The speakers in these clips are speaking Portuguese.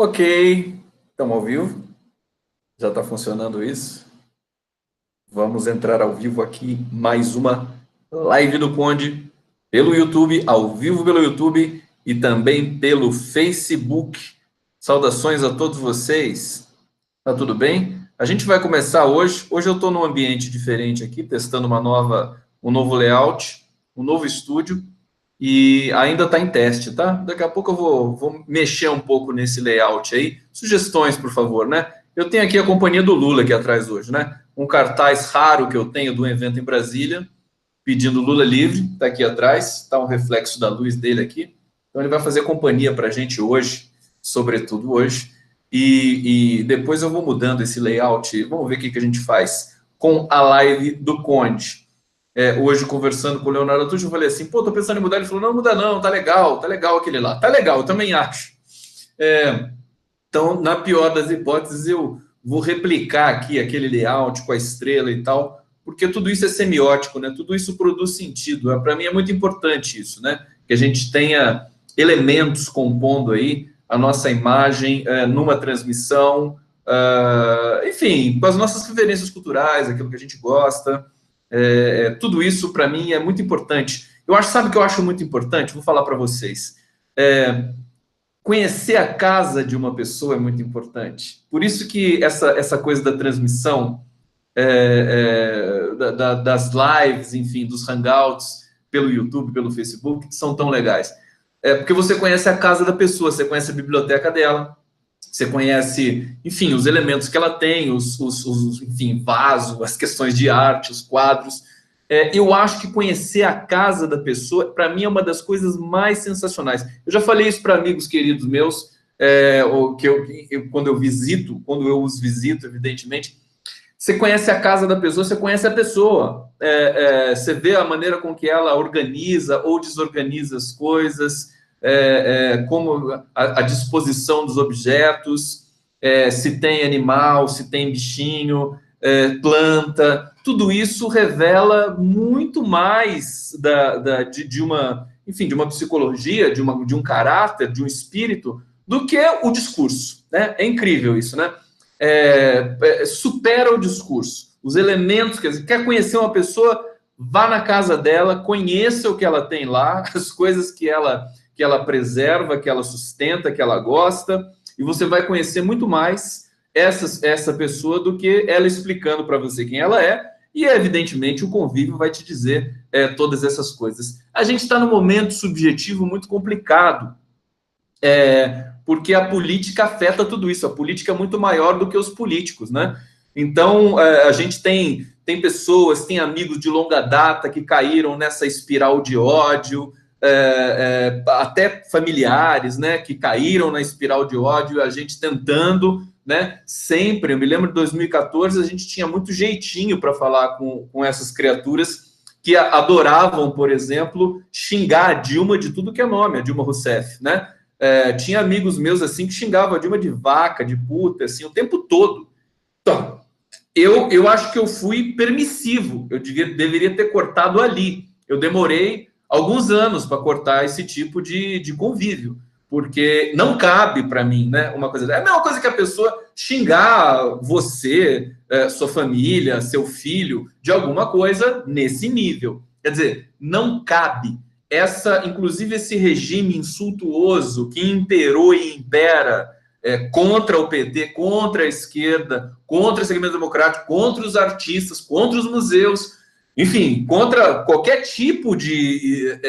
Ok, estamos ao vivo, já está funcionando isso. Vamos entrar ao vivo aqui, mais uma live do Conde, pelo YouTube, ao vivo pelo YouTube e também pelo Facebook. Saudações a todos vocês, tá tudo bem? A gente vai começar hoje eu estou num ambiente diferente aqui, testando um novo layout, um novo estúdio, e ainda está em teste, tá? Daqui a pouco eu vou mexer um pouco nesse layout aí. Sugestões, por favor, né? Eu tenho aqui a companhia do Lula aqui atrás hoje, né? Um cartaz raro que eu tenho do evento em Brasília, pedindo Lula livre, está aqui atrás, está um reflexo da luz dele aqui. Então ele vai fazer companhia para a gente hoje, sobretudo hoje. E depois eu vou mudando esse layout. Vamos ver o que a gente faz com a live do Conde. Hoje, conversando com o Leonardo Tucci, eu falei assim, pô, tô pensando em mudar. Ele falou, não muda não, tá legal aquele lá. Tá legal, eu também acho. Então, na pior das hipóteses, eu vou replicar aqui aquele layout com a estrela e tal, porque tudo isso é semiótico, né? Tudo isso produz sentido. Para mim é muito importante isso, né? Que a gente tenha elementos compondo aí a nossa imagem numa transmissão, enfim, com as nossas referências culturais, aquilo que a gente gosta. Tudo isso, para mim, é muito importante. Sabe o que eu acho muito importante? Vou falar para vocês. Conhecer a casa de uma pessoa é muito importante. Por isso que essa coisa da transmissão, das lives, enfim, dos hangouts pelo YouTube, pelo Facebook, são tão legais. Porque você conhece a casa da pessoa, você conhece a biblioteca dela, você conhece, enfim, os elementos que ela tem, enfim, vaso, as questões de arte, os quadros. Eu acho que conhecer a casa da pessoa, para mim, é uma das coisas mais sensacionais. Eu já falei isso para amigos queridos meus, quando eu os visito, evidentemente. Você conhece a casa da pessoa, você conhece a pessoa. Você vê a maneira com que ela organiza ou desorganiza as coisas, como a disposição dos objetos, se tem animal, se tem bichinho, planta. Tudo isso revela muito mais de uma psicologia, de um caráter, de um espírito, do que o discurso, né? É incrível isso, né? Supera o discurso. Os elementos, quer conhecer uma pessoa, vá na casa dela, conheça o que ela tem lá, as coisas que ela preserva, que ela sustenta, que ela gosta, e você vai conhecer muito mais essa pessoa do que ela explicando para você quem ela é, e evidentemente o convívio vai te dizer todas essas coisas. A gente está num momento subjetivo muito complicado, porque a política afeta tudo isso. A política é muito maior do que os políticos, né? Então, a gente tem pessoas, tem amigos de longa data que caíram nessa espiral de ódio, até familiares, né, que caíram na espiral de ódio, a gente tentando, né, sempre. Eu me lembro de 2014, a gente tinha muito jeitinho para falar com essas criaturas que adoravam, por exemplo, xingar a Dilma de tudo que é nome, a Dilma Rousseff, né? Tinha amigos meus assim que xingavam a Dilma de vaca, de puta, assim, o tempo todo. Então, eu acho que eu fui permissivo, eu deveria ter cortado ali. Eu demorei alguns anos para cortar esse tipo de convívio, porque não cabe para mim, né? Uma coisa, é a mesma coisa que a pessoa xingar você, sua família, seu filho, de alguma coisa nesse nível. Quer dizer, não cabe. Inclusive esse regime insultuoso que imperou e impera contra o PT, contra a esquerda, contra o segmento democrático, contra os artistas, contra os museus, enfim, contra qualquer tipo de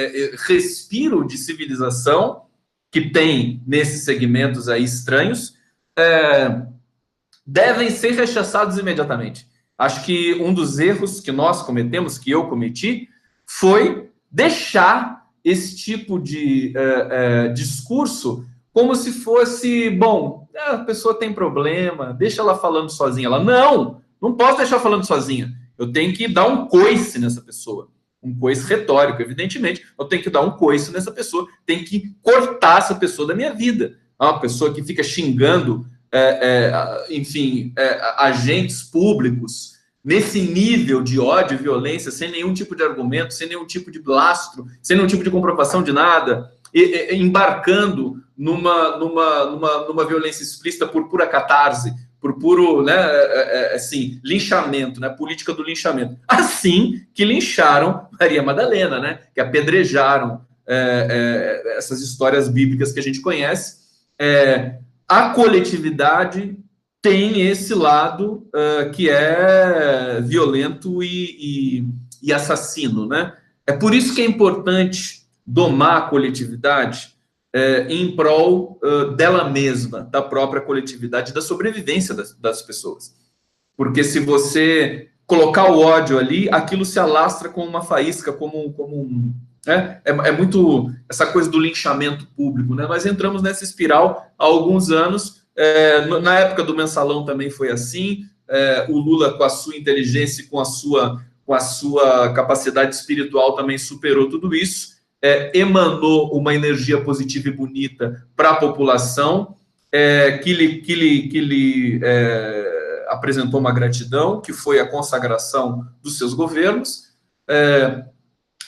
respiro de civilização que tem nesses segmentos aí estranhos, devem ser rechaçados imediatamente. Acho que um dos erros que nós cometemos, que eu cometi, foi deixar esse tipo de discurso como se fosse, bom, a pessoa tem problema, deixa ela falando sozinha. Ela, não posso deixar falando sozinha. Eu tenho que dar um coice nessa pessoa. Um coice retórico, evidentemente. Eu tenho que dar um coice nessa pessoa. Tenho que cortar essa pessoa da minha vida. Uma pessoa que fica xingando, enfim, agentes públicos, nesse nível de ódio e violência, sem nenhum tipo de argumento, sem nenhum tipo de lastro, sem nenhum tipo de comprovação de nada, embarcando numa violência explícita por pura catarse, por puro, né, assim, linchamento, né, política do linchamento. Assim que lincharam Maria Madalena, né, que apedrejaram essas histórias bíblicas que a gente conhece. A coletividade tem esse lado que é violento e assassino, né? É por isso que é importante domar a coletividade em prol dela mesma, da própria coletividade, da sobrevivência das pessoas. Porque se você colocar o ódio ali, aquilo se alastra como uma faísca, como um... É muito essa coisa do linchamento público, né? Nós entramos nessa espiral há alguns anos. Na época do Mensalão também foi assim. O Lula, com a sua inteligência e com a sua capacidade espiritual, também superou tudo isso. Emanou uma energia positiva e bonita para a população, que lhe apresentou uma gratidão, que foi a consagração dos seus governos.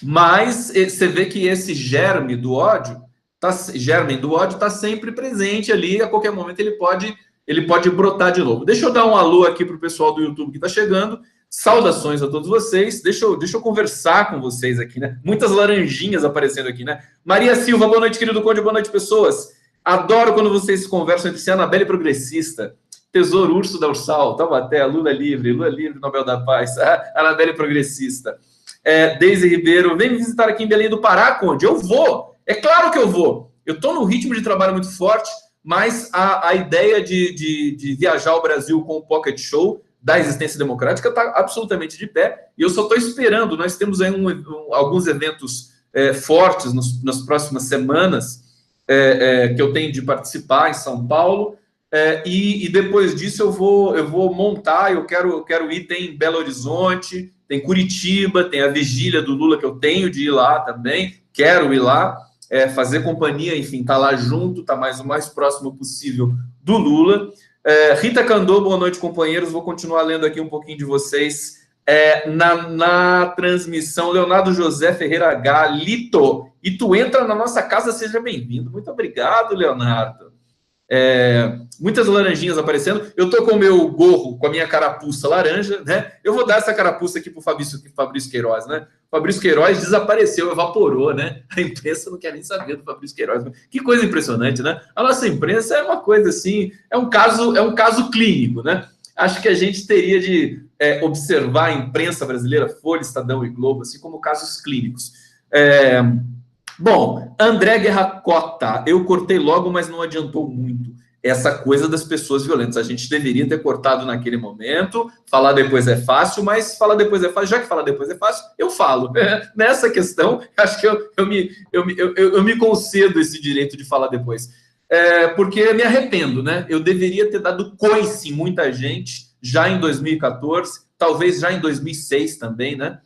Mas você vê que esse germe do ódio está sempre presente ali, a qualquer momento ele pode brotar de novo. Deixa eu dar um alô aqui para o pessoal do YouTube que está chegando. Saudações a todos vocês. Deixa eu conversar com vocês aqui, né? Muitas laranjinhas aparecendo aqui, né? Maria Silva, boa noite, querido Conde, boa noite, pessoas. Adoro quando vocês conversam entre si, Anabelle Progressista, Tesouro Urso da Ursal, Taubaté, Lula Livre, Nobel da Paz, Anabelle Progressista. Deise Ribeiro, vem me visitar aqui em Belém do Pará, Conde. Eu vou, é claro que eu vou. Eu estou num ritmo de trabalho muito forte, mas a ideia de viajar ao Brasil com o Pocket Show da Existência Democrática está absolutamente de pé, e eu só estou esperando. Nós temos aí alguns eventos fortes nas próximas semanas que eu tenho de participar em São Paulo, e depois disso eu vou montar. Eu quero ir, tem Belo Horizonte, tem Curitiba, tem a vigília do Lula que eu tenho de ir lá também, quero ir lá, fazer companhia, enfim, tá lá junto, tá o mais próximo possível do Lula. Rita Candô, boa noite, companheiros. Vou continuar lendo aqui um pouquinho de vocês na transmissão. Leonardo José Ferreira H. Lito, e tu entra na nossa casa, seja bem-vindo. Muito obrigado, Leonardo. Muitas laranjinhas aparecendo. Eu tô com o meu gorro, com a minha carapuça laranja, né? Eu vou dar essa carapuça aqui pro Fabrício Queiroz, né? O Fabrício Queiroz desapareceu, evaporou, né? A imprensa não quer nem saber do Fabrício Queiroz. Que coisa impressionante, né? A nossa imprensa é uma coisa assim, é um caso clínico, né? Acho que a gente teria de observar a imprensa brasileira, Folha, Estadão e Globo, assim como casos clínicos. Bom, André Guerra Cota, eu cortei logo, mas não adiantou muito. Essa coisa das pessoas violentas, a gente deveria ter cortado naquele momento. Falar depois é fácil, mas falar depois é fácil. Já que falar depois é fácil, eu falo. Nessa questão, acho que eu me concedo esse direito de falar depois. Porque eu me arrependo, né? Eu deveria ter dado coice em muita gente já em 2014, talvez já em 2006 também, né?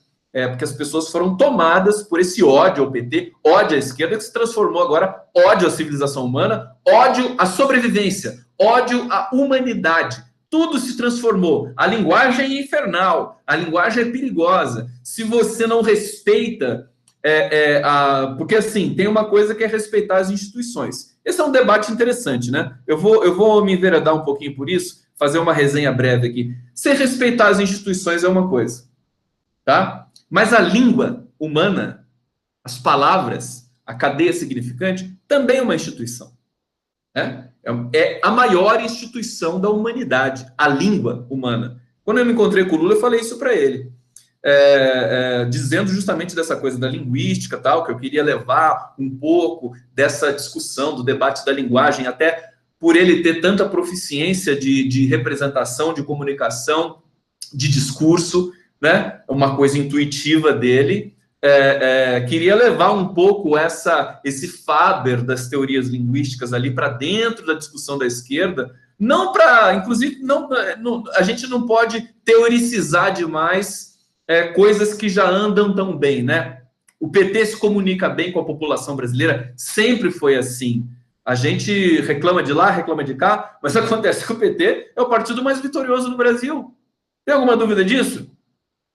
Porque as pessoas foram tomadas por esse ódio ao PT, ódio à esquerda, que se transformou agora ódio à civilização humana, ódio à sobrevivência, ódio à humanidade. Tudo se transformou. A linguagem é infernal, a linguagem é perigosa. Se você não respeita... porque, assim, tem uma coisa que é respeitar as instituições. Esse é um debate interessante, né? Eu vou me enveredar um pouquinho por isso, fazer uma resenha breve aqui. Se respeitar as instituições é uma coisa, tá? Mas a língua humana, as palavras, a cadeia significante, também é uma instituição. É a maior instituição da humanidade, a língua humana. Quando eu me encontrei com o Lula, eu falei isso para ele. Dizendo justamente dessa coisa da linguística, tal, que eu queria levar um pouco dessa discussão, do debate da linguagem, até por ele ter tanta proficiência de representação, de comunicação, de discurso, né? Uma coisa intuitiva dele. Queria levar um pouco esse Faber das teorias linguísticas ali para dentro da discussão da esquerda, não para, inclusive, a gente não pode teoricizar demais coisas que já andam tão bem, né? O PT se comunica bem com a população brasileira, sempre foi assim. A gente reclama de lá, reclama de cá, mas acontece que o PT é o partido mais vitorioso do Brasil. Tem alguma dúvida disso?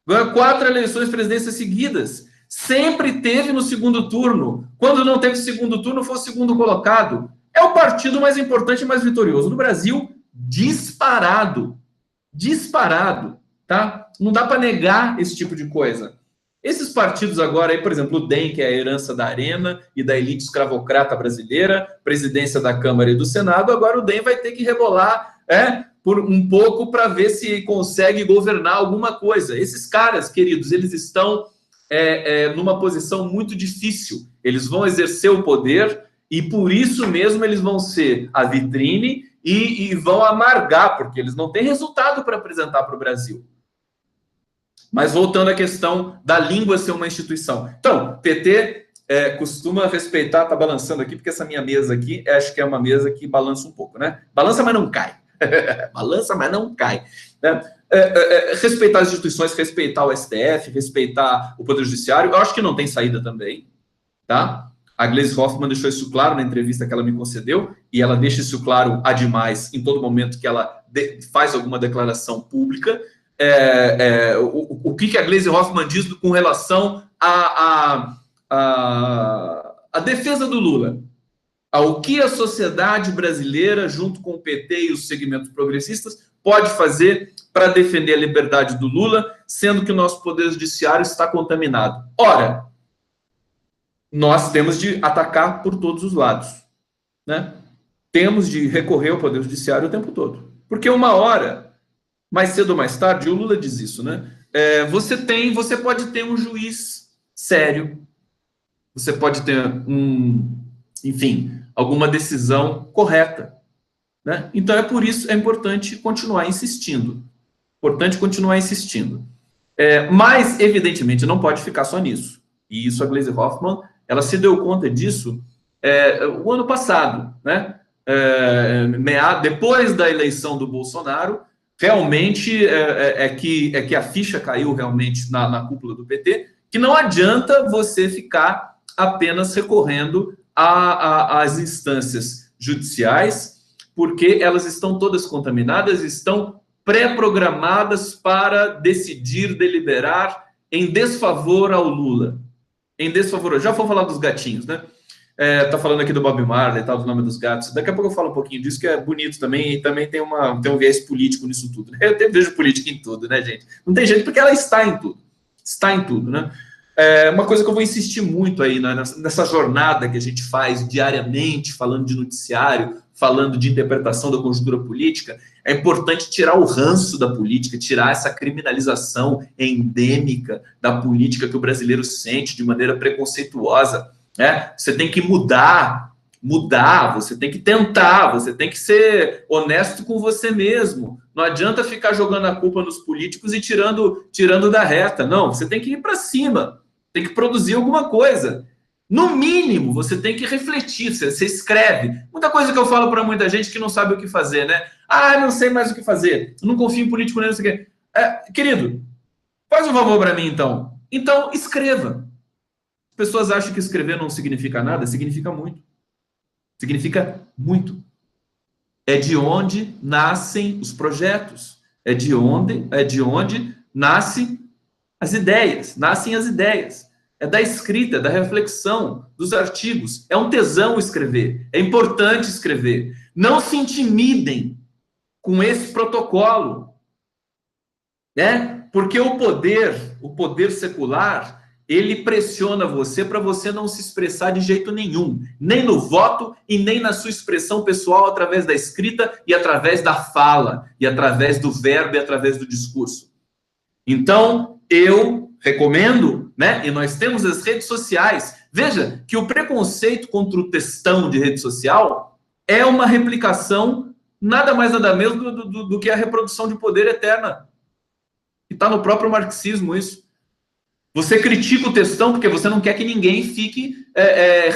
Ganha 4 eleições presidenciais seguidas. Sempre teve no segundo turno. Quando não teve segundo turno, foi o segundo colocado. É o partido mais importante e mais vitorioso do Brasil, disparado. Disparado, tá? Não dá para negar esse tipo de coisa. Esses partidos agora, aí, por exemplo, o DEM, que é a herança da Arena e da elite escravocrata brasileira, presidência da Câmara e do Senado, agora o DEM vai ter que rebolar por um pouco para ver se consegue governar alguma coisa. Esses caras, queridos, eles estão numa posição muito difícil. Eles vão exercer o poder e, por isso mesmo, eles vão ser a vitrine e vão amargar, porque eles não têm resultado para apresentar para o Brasil. Mas voltando à questão da língua ser uma instituição. Então, PT costuma respeitar, tá balançando aqui, porque essa minha mesa aqui, acho que é uma mesa que balança um pouco, né? Balança, mas não cai. Balança, mas não cai. Né? Respeitar as instituições, respeitar o STF, respeitar o Poder Judiciário, eu acho que não tem saída também, tá? A Gleisi Hoffmann deixou isso claro na entrevista que ela me concedeu, e ela deixa isso claro a demais em todo momento que ela faz alguma declaração pública. O que a Gleisi Hoffmann diz com relação à defesa do Lula? Ao que a sociedade brasileira, junto com o PT e os segmentos progressistas, pode fazer para defender a liberdade do Lula, sendo que o nosso Poder Judiciário está contaminado. Ora, nós temos de atacar por todos os lados, né? Temos de recorrer ao Poder Judiciário o tempo todo. Porque uma hora, mais cedo ou mais tarde, o Lula diz isso, né? Você pode ter um juiz sério, você pode ter enfim, alguma decisão correta, né? Então por isso é importante continuar insistindo. Mas, evidentemente, não pode ficar só nisso. E isso a Gleisi Hoffmann, ela se deu conta disso o ano passado, né? Depois da eleição do Bolsonaro, realmente que a ficha caiu realmente na cúpula do PT, que não adianta você ficar apenas recorrendo às instâncias judiciais, porque elas estão todas contaminadas, estão pré-programadas para decidir, deliberar em desfavor ao Lula. Já vou falar dos gatinhos, né? Tá falando aqui do Bob Marley, do nome dos gatos. Daqui a pouco eu falo um pouquinho disso, que é bonito também, e também tem um viés político nisso tudo. Eu até vejo política em tudo, né, gente? Não tem jeito, porque ela está em tudo. Está em tudo, né? Uma coisa que eu vou insistir muito aí, né, nessa jornada que a gente faz diariamente, falando de noticiário, falando de interpretação da conjuntura política, é importante tirar o ranço da política, tirar essa criminalização endêmica da política que o brasileiro sente de maneira preconceituosa. Você tem que mudar, você tem que tentar, você tem que ser honesto com você mesmo. Não adianta ficar jogando a culpa nos políticos e tirando da reta. Não, você tem que ir para cima, tem que produzir alguma coisa. No mínimo, você tem que refletir, você escreve. Muita coisa que eu falo para muita gente que não sabe o que fazer, né? Não sei mais o que fazer, não confio em político nem não sei o quê. Querido, faz um favor para mim, então. Então, escreva. As pessoas acham que escrever não significa nada, significa muito. Significa muito. É de onde nascem os projetos. É de onde nascem as ideias. É da escrita, da reflexão, dos artigos. É um tesão escrever. É importante escrever. Não se intimidem com esse protocolo. Porque o poder secular, ele pressiona você para você não se expressar de jeito nenhum, nem no voto e nem na sua expressão pessoal através da escrita e através da fala, e através do verbo e através do discurso. Então, eu recomendo, né? E nós temos as redes sociais. Veja que o preconceito contra o textão de rede social é uma replicação, nada mais nada menos do que a reprodução de poder eterna. E está no próprio marxismo isso. Você critica o textão porque você não quer que ninguém fique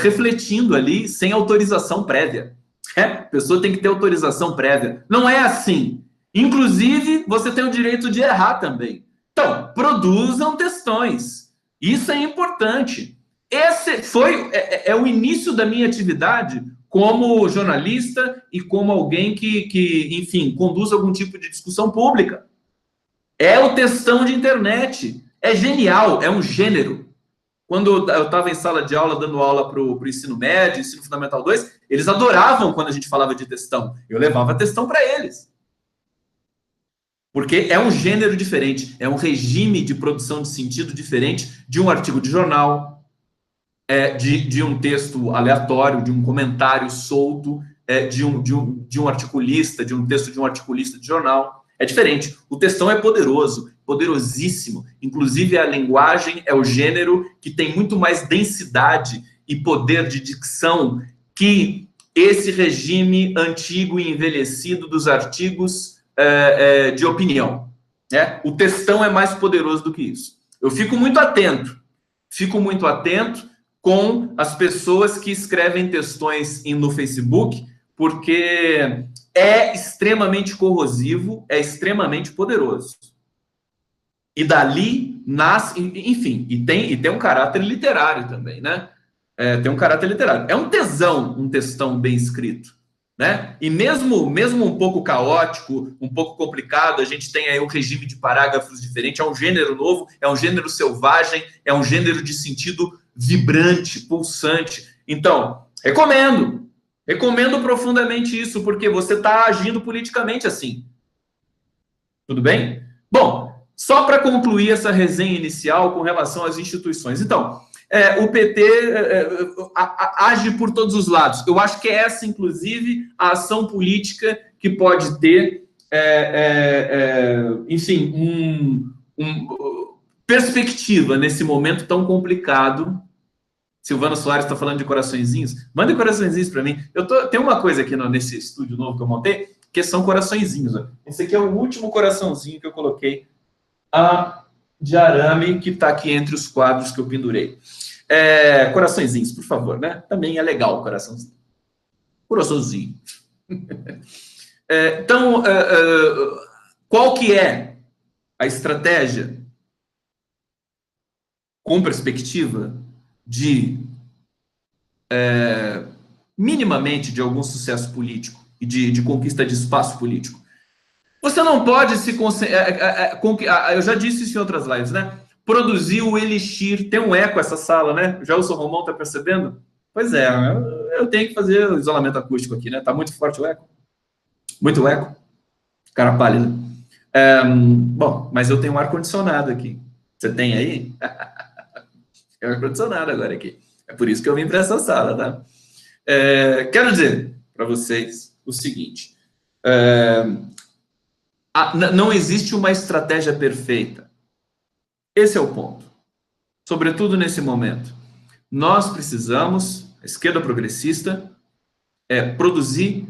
refletindo ali sem autorização prévia. A pessoa tem que ter autorização prévia. Não é assim. Inclusive, você tem o direito de errar também. Então, produzam textões. Isso é importante. Esse é o início da minha atividade como jornalista e como alguém que, enfim, conduz algum tipo de discussão pública. É o textão de internet. É genial, é um gênero. Quando eu estava em sala de aula, dando aula para o ensino médio, ensino fundamental 2, eles adoravam quando a gente falava de textão. Eu levava textão para eles. Porque é um gênero diferente, é um regime de produção de sentido diferente de um artigo de jornal, de um texto aleatório, de um comentário solto, de um articulista, de um texto de um articulista de jornal. É diferente. O textão é poderoso, poderosíssimo. Inclusive, a linguagem é o gênero que tem muito mais densidade e poder de dicção que esse regime antigo e envelhecido dos artigos de opinião. Né? O textão é mais poderoso do que isso. Eu fico muito atento com as pessoas que escrevem textões no Facebook, porque é extremamente corrosivo, é extremamente poderoso. E dali nasce, enfim, e tem um caráter literário também, né? Tem um caráter literário. É um tesão, um textão bem escrito, né? E mesmo um pouco caótico, um pouco complicado, a gente tem aí um regime de parágrafos diferente, é um gênero novo, é um gênero selvagem, é um gênero de sentido vibrante, pulsante. Então, recomendo profundamente isso, porque você está agindo politicamente assim. Tudo bem? Bom, só para concluir essa resenha inicial com relação às instituições. Então, o PT age por todos os lados. Eu acho que é essa, inclusive, a ação política que pode ter, enfim, perspectiva nesse momento tão complicado. Silvano Soares está falando de coraçõezinhos. Manda coraçõezinhos para mim. Tem uma coisa aqui nesse estúdio novo que eu montei, que são coraçõezinhos. Ó. Esse aqui é o último coraçãozinho que eu coloquei de arame que está aqui entre os quadros que eu pendurei. Coraçõezinhos, por favor, né? Também é legal o coraçãozinho. Coraçãozinho. Então, qual que é a estratégia com perspectiva de minimamente de algum sucesso político e de conquista de espaço político? Você não pode se eu já disse isso em outras lives, né? Produzir o elixir. Tem um eco essa sala, né? Já o Sr. Romão tá percebendo? Pois é, eu tenho que fazer o isolamento acústico aqui, né? Tá muito forte o eco. Muito eco. Cara pálida. Bom, mas eu tenho um ar-condicionado aqui. Você tem aí? Tem um ar-condicionado agora aqui. É por isso que eu vim para essa sala, tá? Quero dizer para vocês o seguinte. Não existe uma estratégia perfeita. Esse é o ponto. Sobretudo nesse momento. Nós precisamos, a esquerda progressista, produzir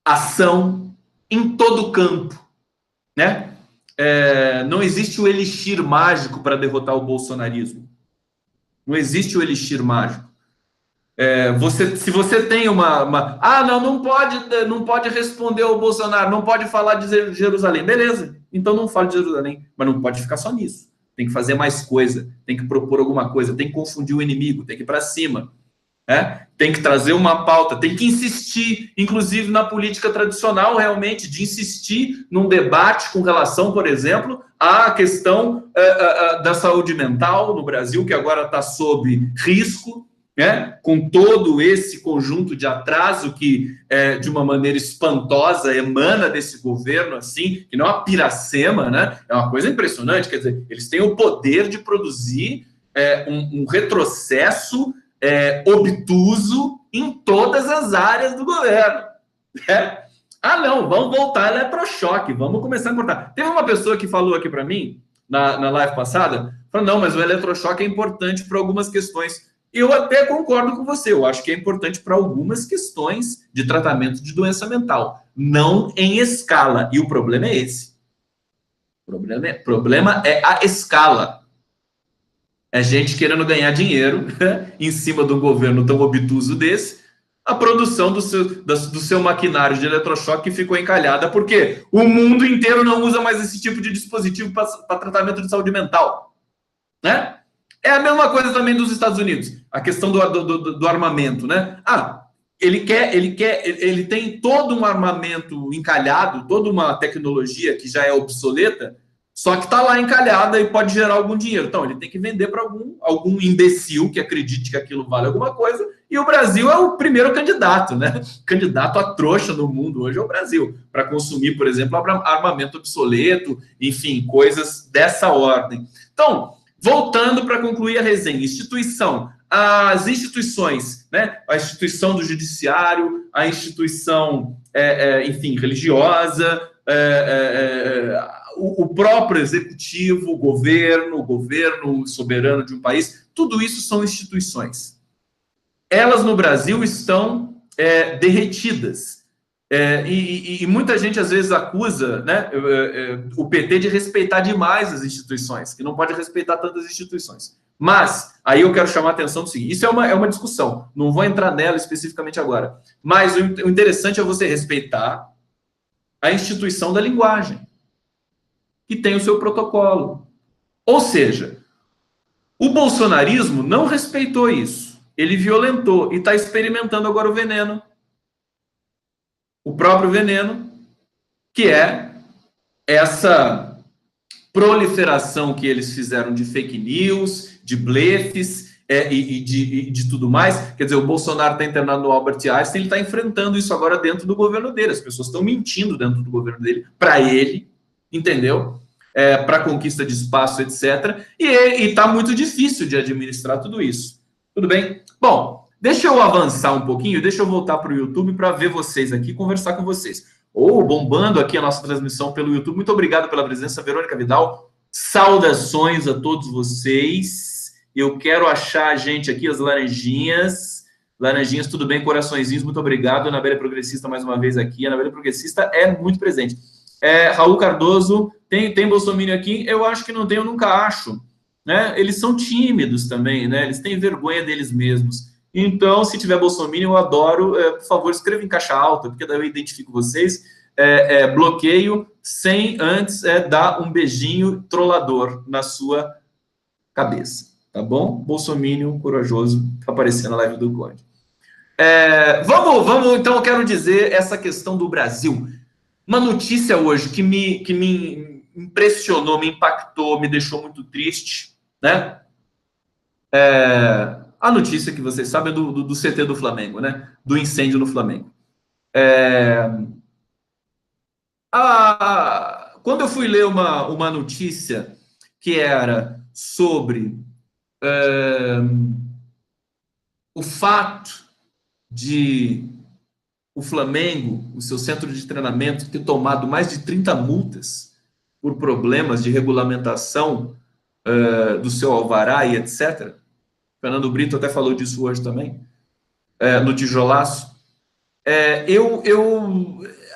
ação em todo o campo. Né? Não existe o elixir mágico para derrotar o bolsonarismo. Não existe o elixir mágico. Se você tem não pode responder ao Bolsonaro, não pode falar de Jerusalém. Beleza, então não fale de Jerusalém, mas não pode ficar só nisso. Tem que fazer mais coisa, tem que propor alguma coisa, tem que confundir o inimigo, tem que ir para cima. Tem que trazer uma pauta, tem que insistir, inclusive na política tradicional, realmente, de insistir num debate com relação, por exemplo, à questão da saúde mental no Brasil, que agora está sob risco, com todo esse conjunto de atraso que, de uma maneira espantosa, emana desse governo, assim, que não é uma piracema, né? É uma coisa impressionante, quer dizer, eles têm o poder de produzir um retrocesso obtuso em todas as áreas do governo. Não, vamos voltar ao eletrochoque, vamos começar a cortar. Teve uma pessoa que falou aqui para mim, na live passada, falou, não, mas o eletrochoque é importante para algumas questões. Eu até concordo com você, eu acho que é importante para algumas questões de tratamento de doença mental, não em escala, e o problema é esse. O problema é a escala. É gente querendo ganhar dinheiro em cima de um governo tão obtuso desse, a produção do seu maquinário de eletrochoque ficou encalhada, porque o mundo inteiro não usa mais esse tipo de dispositivo para tratamento de saúde mental. Né? É a mesma coisa também dos Estados Unidos, a questão do armamento, né? Ele tem todo um armamento encalhado, toda uma tecnologia que já é obsoleta, Só que está lá encalhada e pode gerar algum dinheiro. Então, ele tem que vender para algum imbecil que acredite que aquilo vale alguma coisa. E o Brasil é o primeiro candidato, né? Candidato a trouxa no mundo hoje é o Brasil, para consumir, por exemplo, armamento obsoleto, enfim, coisas dessa ordem. Então, voltando para concluir a resenha, as instituições, né? A instituição do judiciário, a instituição, enfim, religiosa, o próprio executivo, o governo soberano de um país, tudo isso são instituições. Elas no Brasil estão derretidas. E muita gente às vezes acusa, né, o PT de respeitar demais as instituições, que não pode respeitar tantas instituições. Mas aí eu quero chamar a atenção do seguinte: isso é uma discussão, não vou entrar nela especificamente agora. Mas o interessante é você respeitar a instituição da linguagem, que tem o seu protocolo. Ou seja, o bolsonarismo não respeitou isso. Ele violentou e está experimentando agora o veneno. O próprio veneno, que é essa proliferação que eles fizeram de fake news, de blefes e de tudo mais. Quer dizer, o Bolsonaro está internado no Albert Einstein, ele está enfrentando isso agora dentro do governo dele. As pessoas estão mentindo dentro do governo dele, para ele, entendeu? Para conquista de espaço, etc. E está muito difícil de administrar tudo isso. Tudo bem? Bom, deixa eu avançar um pouquinho, deixa eu voltar para o YouTube para ver vocês aqui, conversar com vocês. Bombando aqui a nossa transmissão pelo YouTube. Muito obrigado pela presença, Verônica Vidal. Saudações a todos vocês. Eu quero achar a gente aqui, as laranjinhas. Laranjinhas, tudo bem? Coraçõezinhos, muito obrigado. Anabela Progressista, mais uma vez aqui. Anabela Progressista é muito presente. Raul Cardoso, tem bolsominion aqui? Eu acho que não tem, eu nunca acho. Né? Eles são tímidos também, né? Eles têm vergonha deles mesmos. Então, se tiver bolsominion, eu adoro. Por favor, escreva em caixa alta, porque daí eu identifico vocês. Bloqueio sem antes dar um beijinho trollador na sua cabeça. Tá bom? Bolsominion corajoso aparecendo na live do Conde. Vamos, então, eu quero dizer essa questão do Brasil. Uma notícia hoje que me impressionou, me impactou, me deixou muito triste, né? A notícia que vocês sabem é do CT do Flamengo, né? Do incêndio no Flamengo. Quando eu fui ler uma notícia que era sobre o fato de o Flamengo, o seu centro de treinamento, ter tomado mais de 30 multas por problemas de regulamentação do seu alvará e etc. Fernando Brito até falou disso hoje também, no tijolaço.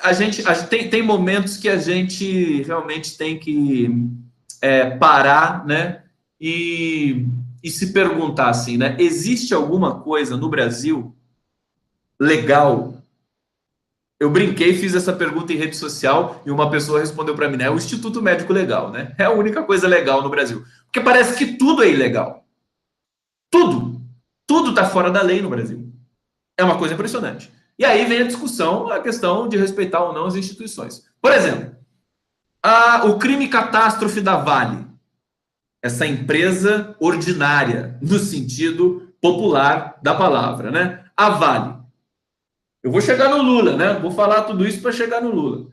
A gente tem momentos que a gente realmente tem que parar, né, e se perguntar assim, né, existe alguma coisa no Brasil legal? Eu brinquei, fiz essa pergunta em rede social e uma pessoa respondeu para mim, né, o Instituto Médico Legal, né, é a única coisa legal no Brasil, porque parece que tudo é ilegal. Tudo está fora da lei no Brasil. É uma coisa impressionante. E aí vem a discussão, a questão de respeitar ou não as instituições. Por exemplo, o crime catástrofe da Vale, essa empresa ordinária, no sentido popular da palavra, né? A Vale. Eu vou chegar no Lula, né? Vou falar tudo isso para chegar no Lula.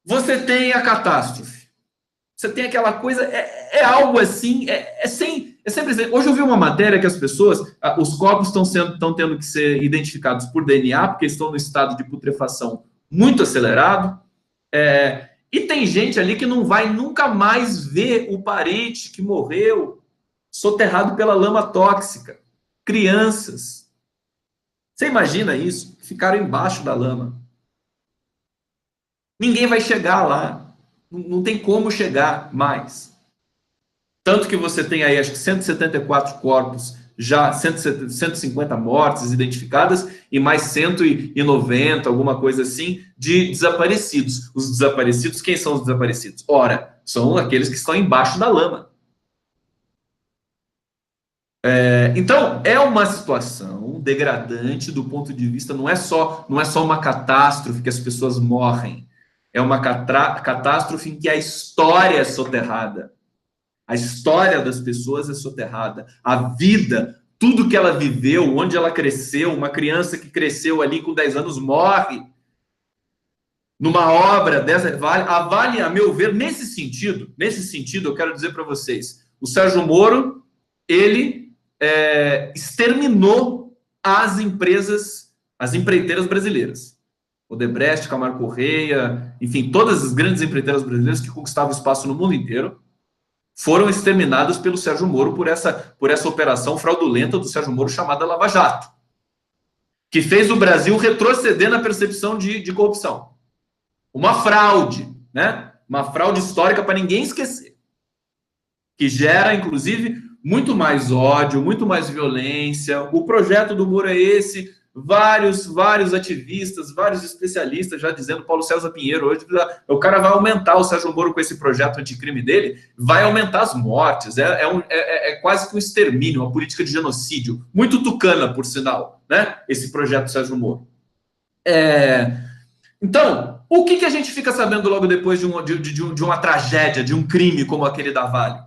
Você tem a catástrofe. Você tem aquela coisa, algo assim, sempre assim. Hoje eu vi uma matéria que as pessoas, os corpos estão tendo que ser identificados por DNA, porque estão no estado de putrefação muito acelerado, e tem gente ali que não vai nunca mais ver o parente que morreu soterrado pela lama tóxica. Crianças. Você imagina isso? Ficaram embaixo da lama. Ninguém vai chegar lá. Não tem como chegar mais. Tanto que você tem aí, acho que 174 corpos, já 150 mortes identificadas e mais 190, alguma coisa assim, de desaparecidos. Os desaparecidos, quem são os desaparecidos? Ora, são aqueles que estão embaixo da lama. Então, é uma situação degradante do ponto de vista, não é só uma catástrofe que as pessoas morrem. é uma catástrofe em que a história é soterrada. A história das pessoas é soterrada. A vida, tudo que ela viveu, onde ela cresceu, uma criança que cresceu ali com 10 anos morre numa obra dessa. Vale, a meu ver, nesse sentido, eu quero dizer para vocês, o Sérgio Moro, ele exterminou as empresas, as empreiteiras brasileiras. Odebrecht, Camargo Correia, enfim, todas as grandes empreiteiras brasileiras que conquistavam espaço no mundo inteiro, foram exterminados pelo Sérgio Moro por essa operação fraudulenta do Sérgio Moro chamada Lava Jato, que fez o Brasil retroceder na percepção de corrupção. Uma fraude, né? Uma fraude histórica para ninguém esquecer, que gera, inclusive, muito mais ódio, muito mais violência. O projeto do Moro é esse. Vários ativistas, vários especialistas já dizendo, Paulo César Pinheiro, hoje o cara vai aumentar, o Sérgio Moro com esse projeto anticrime dele, vai aumentar as mortes, é quase que um extermínio, uma política de genocídio, muito tucana, por sinal, né? Esse projeto do Sérgio Moro. Então, o que a gente fica sabendo logo depois de uma tragédia, de um crime como aquele da Vale?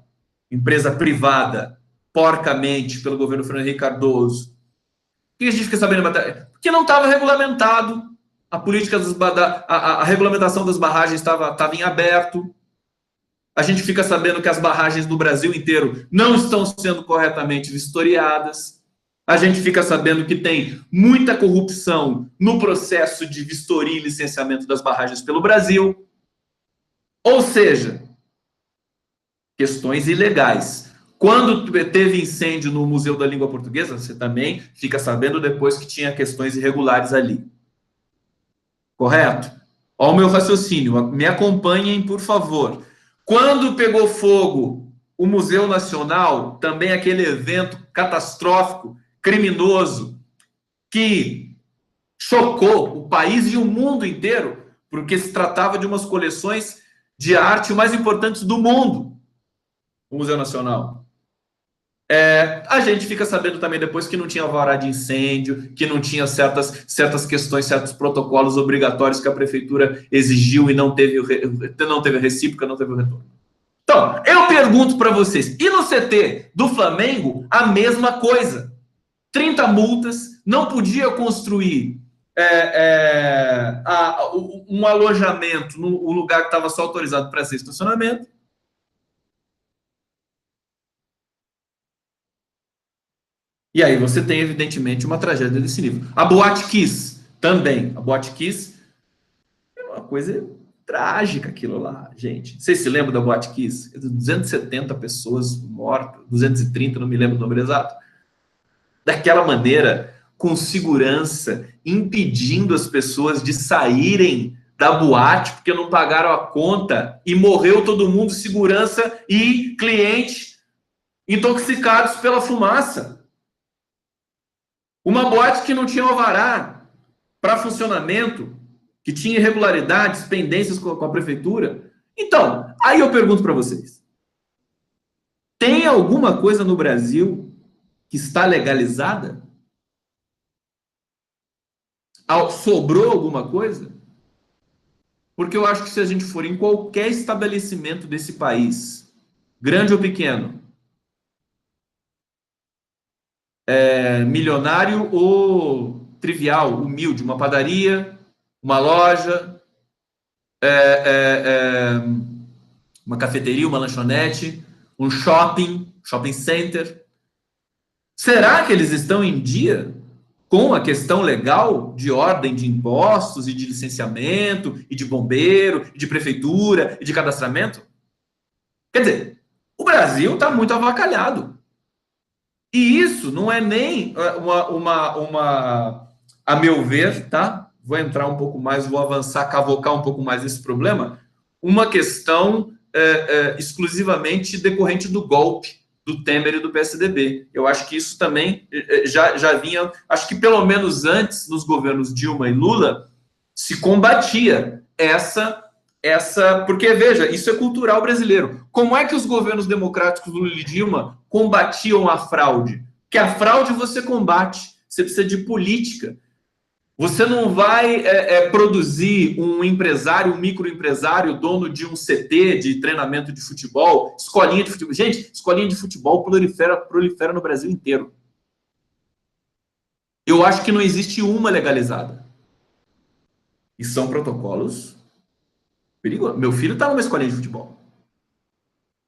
Empresa privada, porcamente, pelo governo Fernando Henrique Cardoso. O que a gente fica sabendo? Porque não estava regulamentado, a política, a regulamentação das barragens estava em aberto. A gente fica sabendo que as barragens do Brasil inteiro não estão sendo corretamente vistoriadas. A gente fica sabendo que tem muita corrupção no processo de vistoria e licenciamento das barragens pelo Brasil. Ou seja, questões ilegais. Quando teve incêndio no Museu da Língua Portuguesa, você também fica sabendo depois que tinha questões irregulares ali. Correto? Olha o meu raciocínio. Me acompanhem, por favor. Quando pegou fogo o Museu Nacional, também aquele evento catastrófico, criminoso, que chocou o país e o mundo inteiro, porque se tratava de umas coleções de arte mais importantes do mundo, o Museu Nacional. A gente fica sabendo também depois que não tinha alvará de incêndio, que não tinha certas questões, certos protocolos obrigatórios que a prefeitura exigiu e não teve recíproca, não teve o retorno. Então, eu pergunto para vocês, e no CT do Flamengo, a mesma coisa. 30 multas, não podia construir um alojamento no lugar que estava só autorizado para ser estacionamento. E aí você tem, evidentemente, uma tragédia desse nível. A Boate Kiss também. A Boate Kiss é uma coisa trágica aquilo lá, gente. Vocês se lembram da Boate Kiss? 270 pessoas mortas, 230, não me lembro o número exato. Daquela maneira, com segurança, impedindo as pessoas de saírem da boate porque não pagaram a conta e morreu todo mundo, segurança e cliente intoxicados pela fumaça. Uma boate que não tinha alvará para funcionamento, que tinha irregularidades, pendências com a prefeitura. Então, aí eu pergunto para vocês. Tem alguma coisa no Brasil que está legalizada? Sobrou alguma coisa? Porque eu acho que se a gente for em qualquer estabelecimento desse país, grande ou pequeno, milionário ou trivial, humilde, uma padaria, uma loja, uma cafeteria, uma lanchonete, um shopping center. Será que eles estão em dia com a questão legal de ordem de impostos e de licenciamento, e de bombeiro, e de prefeitura, e de cadastramento? Quer dizer, o Brasil está muito avacalhado. E isso não é nem a meu ver, tá? Vou entrar um pouco mais, vou avançar, cavocar um pouco mais esse problema, uma questão exclusivamente decorrente do golpe do Temer e do PSDB. Eu acho que isso também já vinha, acho que pelo menos antes, nos governos Dilma e Lula, se combatia porque, veja, isso é cultural brasileiro. Como é que os governos democráticos Lula e Dilma combatiam a fraude? Que a fraude você combate, você precisa de política. Você não vai produzir um empresário, um microempresário, dono de um CT de treinamento de futebol, escolinha de futebol. Gente, escolinha de futebol prolifera no Brasil inteiro. Eu acho que não existe uma legalizada. E são protocolos perigosos. Meu filho está numa escolinha de futebol.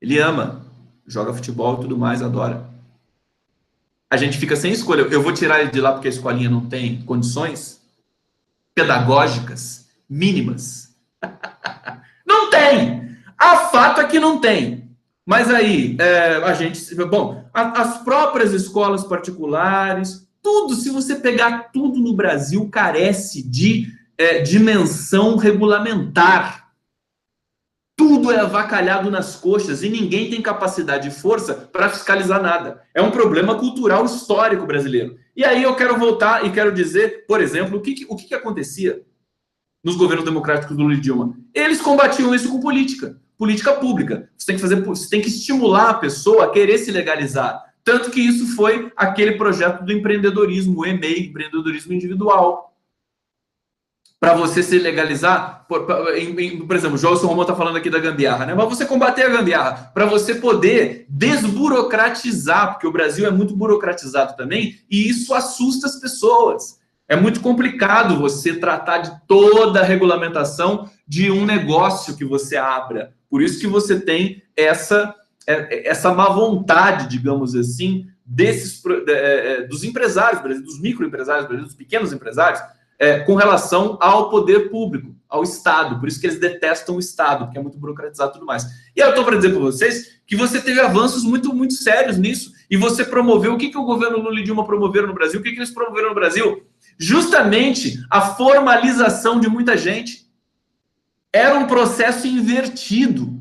Ele ama, joga futebol e tudo mais, adora. A gente fica sem escolha. Eu vou tirar ele de lá porque a escolinha não tem condições pedagógicas mínimas. Não tem! A fato é que não tem. Mas aí, a gente... Bom, as próprias escolas particulares, tudo, se você pegar tudo no Brasil, carece de dimensão regulamentar. Tudo é avacalhado nas coxas e ninguém tem capacidade e força para fiscalizar nada. É um problema cultural histórico brasileiro. E aí eu quero voltar e quero dizer, por exemplo, o que acontecia nos governos democráticos do Lula e Dilma. Eles combatiam isso com política pública. Você tem que estimular a pessoa a querer se legalizar. Tanto que isso foi aquele projeto do empreendedorismo, o EMEI, empreendedorismo individual. Para você se legalizar, por exemplo, o João Romão está falando aqui da gambiarra, né? Mas você combater a gambiarra, para você poder desburocratizar, porque o Brasil é muito burocratizado também, e isso assusta as pessoas. É muito complicado você tratar de toda a regulamentação de um negócio que você abra. Por isso que você tem essa má vontade, digamos assim, dos empresários, dos microempresários, dos pequenos empresários, com relação ao poder público, ao Estado. Por isso que eles detestam o Estado, porque é muito burocratizado e tudo mais. E eu estou para dizer para vocês que você teve avanços muito, muito sérios nisso. E você promoveu... O que o governo Lula e Dilma promoveram no Brasil? O que eles promoveram no Brasil? Justamente a formalização de muita gente. Era um processo invertido.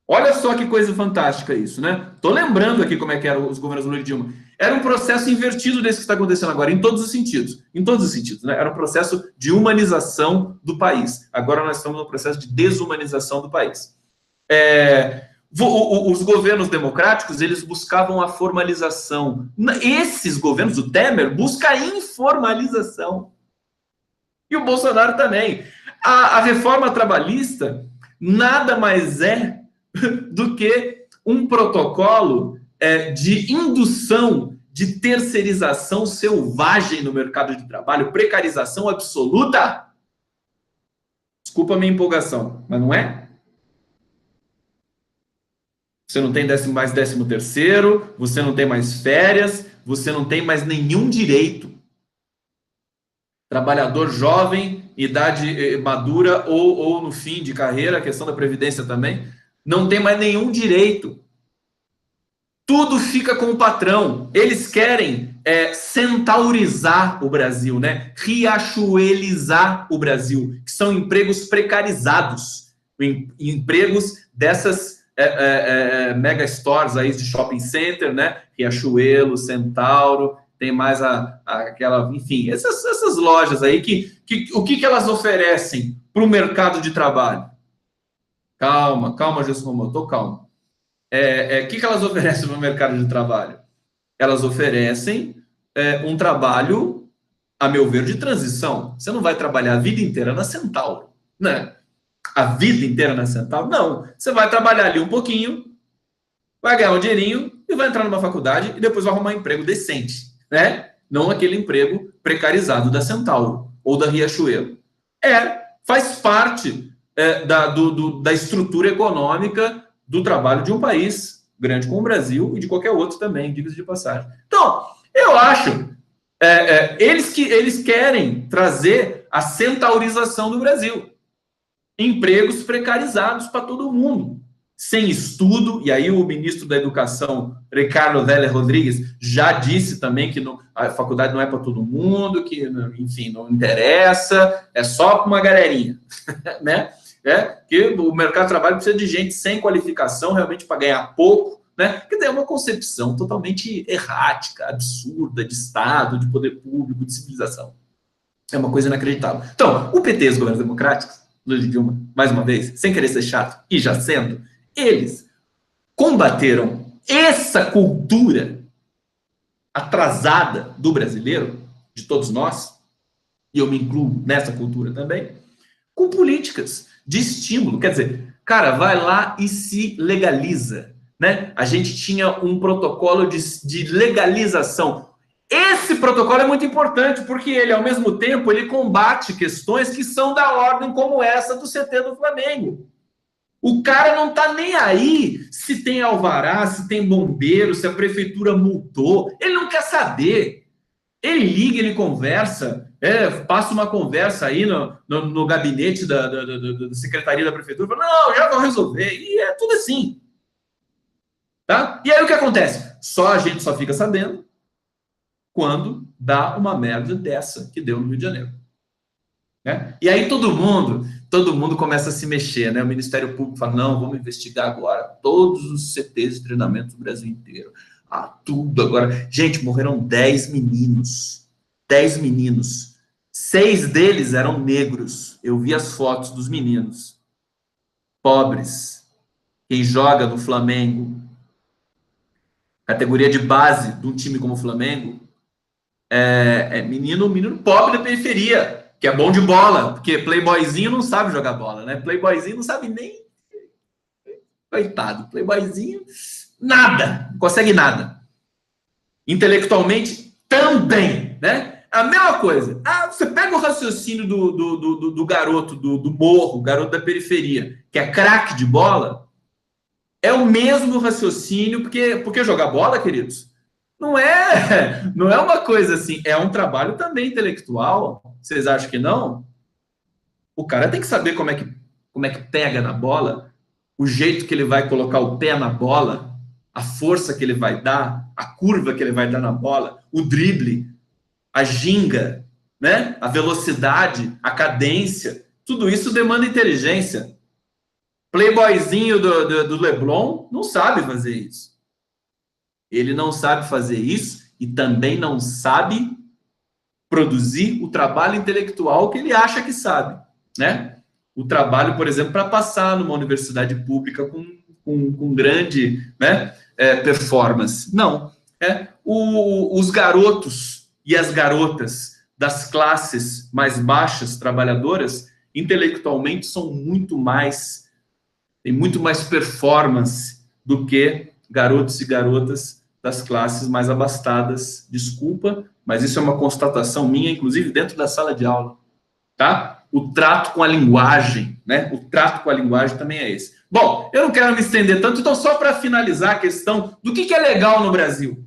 Olha só que coisa fantástica isso, né? Estou lembrando aqui como é que eram os governos Lula e Dilma. Era um processo invertido desse que está acontecendo agora, em todos os sentidos. Em todos os sentidos, né? Era um processo de humanização do país. Agora nós estamos no processo de desumanização do país. Os governos democráticos, eles buscavam a formalização. Esses governos, o Temer, busca a informalização. E o Bolsonaro também. A reforma trabalhista nada mais é do que um protocolo de indução de terceirização selvagem no mercado de trabalho, precarização absoluta. Desculpa a minha empolgação, mas não é? Você não tem mais 13º, você não tem mais férias, você não tem mais nenhum direito. Trabalhador jovem, idade madura ou no fim de carreira, a questão da previdência também, não tem mais nenhum direito. Tudo fica com o patrão. Eles querem centaurizar o Brasil, né? Riachuelizar o Brasil, que são empregos precarizados, empregos dessas mega stores aí de shopping center, né? Riachuelo, Centauro, tem mais aquela, enfim, essas lojas aí o que elas oferecem para o mercado de trabalho? Calma, Jesus Romão, tô calmo. O que elas oferecem no mercado de trabalho? Elas oferecem um trabalho, a meu ver, de transição. Você não vai trabalhar a vida inteira na Centauro, né? A vida inteira na Centauro? Não. Você vai trabalhar ali um pouquinho, vai ganhar um dinheirinho e vai entrar numa faculdade e depois vai arrumar um emprego decente, né? Não aquele emprego precarizado da Centauro ou da Riachuelo. Faz parte da estrutura econômica do trabalho de um país grande como o Brasil e de qualquer outro também, diga-se de passagem. Então, eu acho eles querem trazer a centaurização do Brasil. Empregos precarizados para todo mundo, sem estudo, e aí o ministro da Educação, Ricardo Vélez Rodrigues, já disse também que a faculdade não é para todo mundo, que, enfim, não interessa, é só para uma galerinha, né? Que o mercado de trabalho precisa de gente sem qualificação, realmente para ganhar pouco, né? Que daí é uma concepção totalmente errática, absurda de Estado, de poder público, de civilização. É uma coisa inacreditável. Então, o PT e os governos democráticos, Lula e Dilma, mais uma vez, sem querer ser chato e já sendo, eles combateram essa cultura atrasada do brasileiro, de todos nós, e eu me incluo nessa cultura também, com políticas de estímulo. Quer dizer, cara, vai lá e se legaliza, né? A gente tinha um protocolo de legalização. Esse protocolo é muito importante, porque ele, ao mesmo tempo, ele combate questões que são da ordem como essa do CT do Flamengo. O cara não tá nem aí se tem alvará, se tem bombeiro, se a prefeitura multou. Ele não quer saber. Ele liga, ele conversa, passa uma conversa aí no gabinete da secretaria da prefeitura, fala, não, já vou resolver. E é tudo assim. Tá? E aí o que acontece? A gente só fica sabendo quando dá uma merda dessa que deu no Rio de Janeiro. Né? E aí todo mundo começa a se mexer, né? O Ministério Público fala, não, vamos investigar agora todos os CTs de treinamento do Brasil inteiro. Tudo agora. Gente, morreram 10 meninos. 10 meninos. 6 deles eram negros. Eu vi as fotos dos meninos. Pobres. Quem joga no Flamengo, categoria de base de um time como o Flamengo, menino pobre da periferia, que é bom de bola, porque playboyzinho não sabe jogar bola, né? Playboyzinho não sabe nem... Coitado, playboyzinho, nada, não consegue nada. Intelectualmente, também, né? A mesma coisa. Você pega o raciocínio do garoto do morro, garoto da periferia, que é craque de bola, é o mesmo raciocínio, porque jogar bola, queridos, não é uma coisa assim, é um trabalho também intelectual. Vocês acham que não? O cara tem que saber como é que pega na bola, o jeito que ele vai colocar o pé na bola, a força que ele vai dar, a curva que ele vai dar na bola, o drible, a ginga, né? A velocidade, a cadência, tudo isso demanda inteligência. Playboyzinho do Leblon não sabe fazer isso. Ele não sabe fazer isso e também não sabe produzir o trabalho intelectual que ele acha que sabe, né? O trabalho, por exemplo, para passar numa universidade pública com grande, né, performance. Não. Os garotos e as garotas das classes mais baixas, trabalhadoras, intelectualmente têm muito mais performance do que garotos e garotas das classes mais abastadas. Desculpa, mas isso é uma constatação minha, inclusive dentro da sala de aula, tá? O trato com a linguagem, né? O trato com a linguagem também é esse. Bom, eu não quero me estender tanto, então só para finalizar a questão do que é legal no Brasil.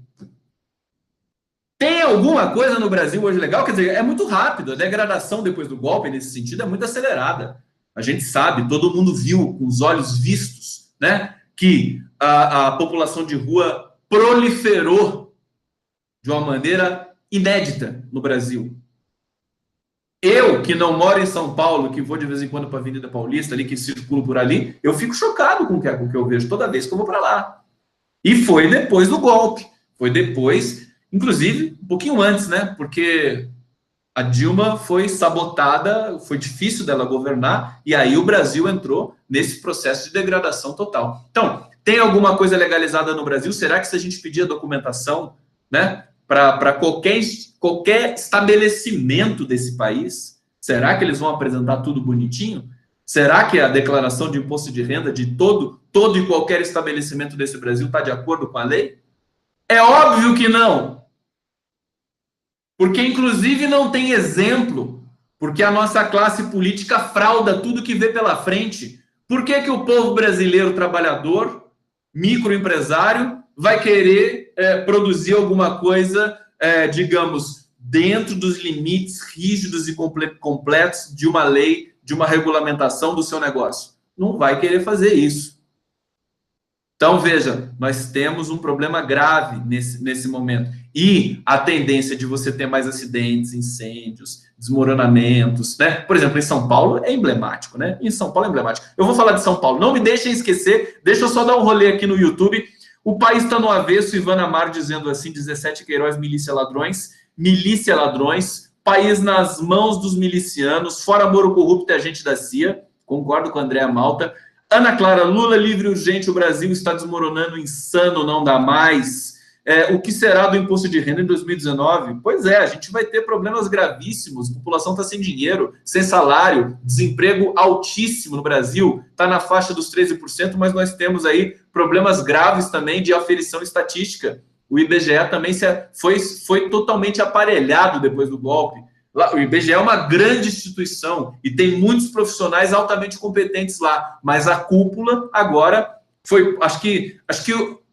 Tem alguma coisa no Brasil hoje legal? Quer dizer, é muito rápido, a degradação depois do golpe, nesse sentido, é muito acelerada. A gente sabe, todo mundo viu com os olhos vistos, né, que a população de rua proliferou de uma maneira inédita no Brasil. Eu, que não moro em São Paulo, que vou de vez em quando para a Avenida Paulista, ali, que circulo por ali, eu fico chocado com o que eu vejo toda vez que eu vou para lá. E foi depois do golpe. Foi depois, inclusive, um pouquinho antes, né? Porque a Dilma foi sabotada, foi difícil dela governar, e aí o Brasil entrou nesse processo de degradação total. Então, tem alguma coisa legalizada no Brasil? Será que se a gente pedir a documentação, né, para qualquer estabelecimento desse país, será que eles vão apresentar tudo bonitinho? Será que a declaração de imposto de renda de todo e qualquer estabelecimento desse Brasil está de acordo com a lei? É óbvio que não. Porque, inclusive, não tem exemplo. Porque a nossa classe política frauda tudo que vê pela frente. Por que o povo brasileiro trabalhador, microempresário, vai querer produzir alguma coisa, digamos, dentro dos limites rígidos e completos de uma lei, de uma regulamentação do seu negócio? Não vai querer fazer isso. Então, veja, nós temos um problema grave nesse momento. E a tendência de você ter mais acidentes, incêndios, desmoronamentos, né? Por exemplo, em São Paulo é emblemático, né? Em São Paulo é emblemático. Eu vou falar de São Paulo. Não me deixem esquecer, deixa eu só dar um rolê aqui no YouTube. O país está no avesso, Ivana Amaro dizendo assim, 17 Queiroz, milícia ladrões, país nas mãos dos milicianos, fora Moro corrupto e agente da CIA, concordo com a Andréa Malta. Ana Clara, Lula livre urgente, o Brasil está desmoronando, insano, não dá mais. O que será do imposto de renda em 2019? Pois é, a gente vai ter problemas gravíssimos, a população está sem dinheiro, sem salário, desemprego altíssimo no Brasil, está na faixa dos 13%, mas nós temos aí problemas graves também de aferição estatística. O IBGE também foi totalmente aparelhado depois do golpe. O IBGE é uma grande instituição e tem muitos profissionais altamente competentes lá, mas a cúpula agora foi, acho que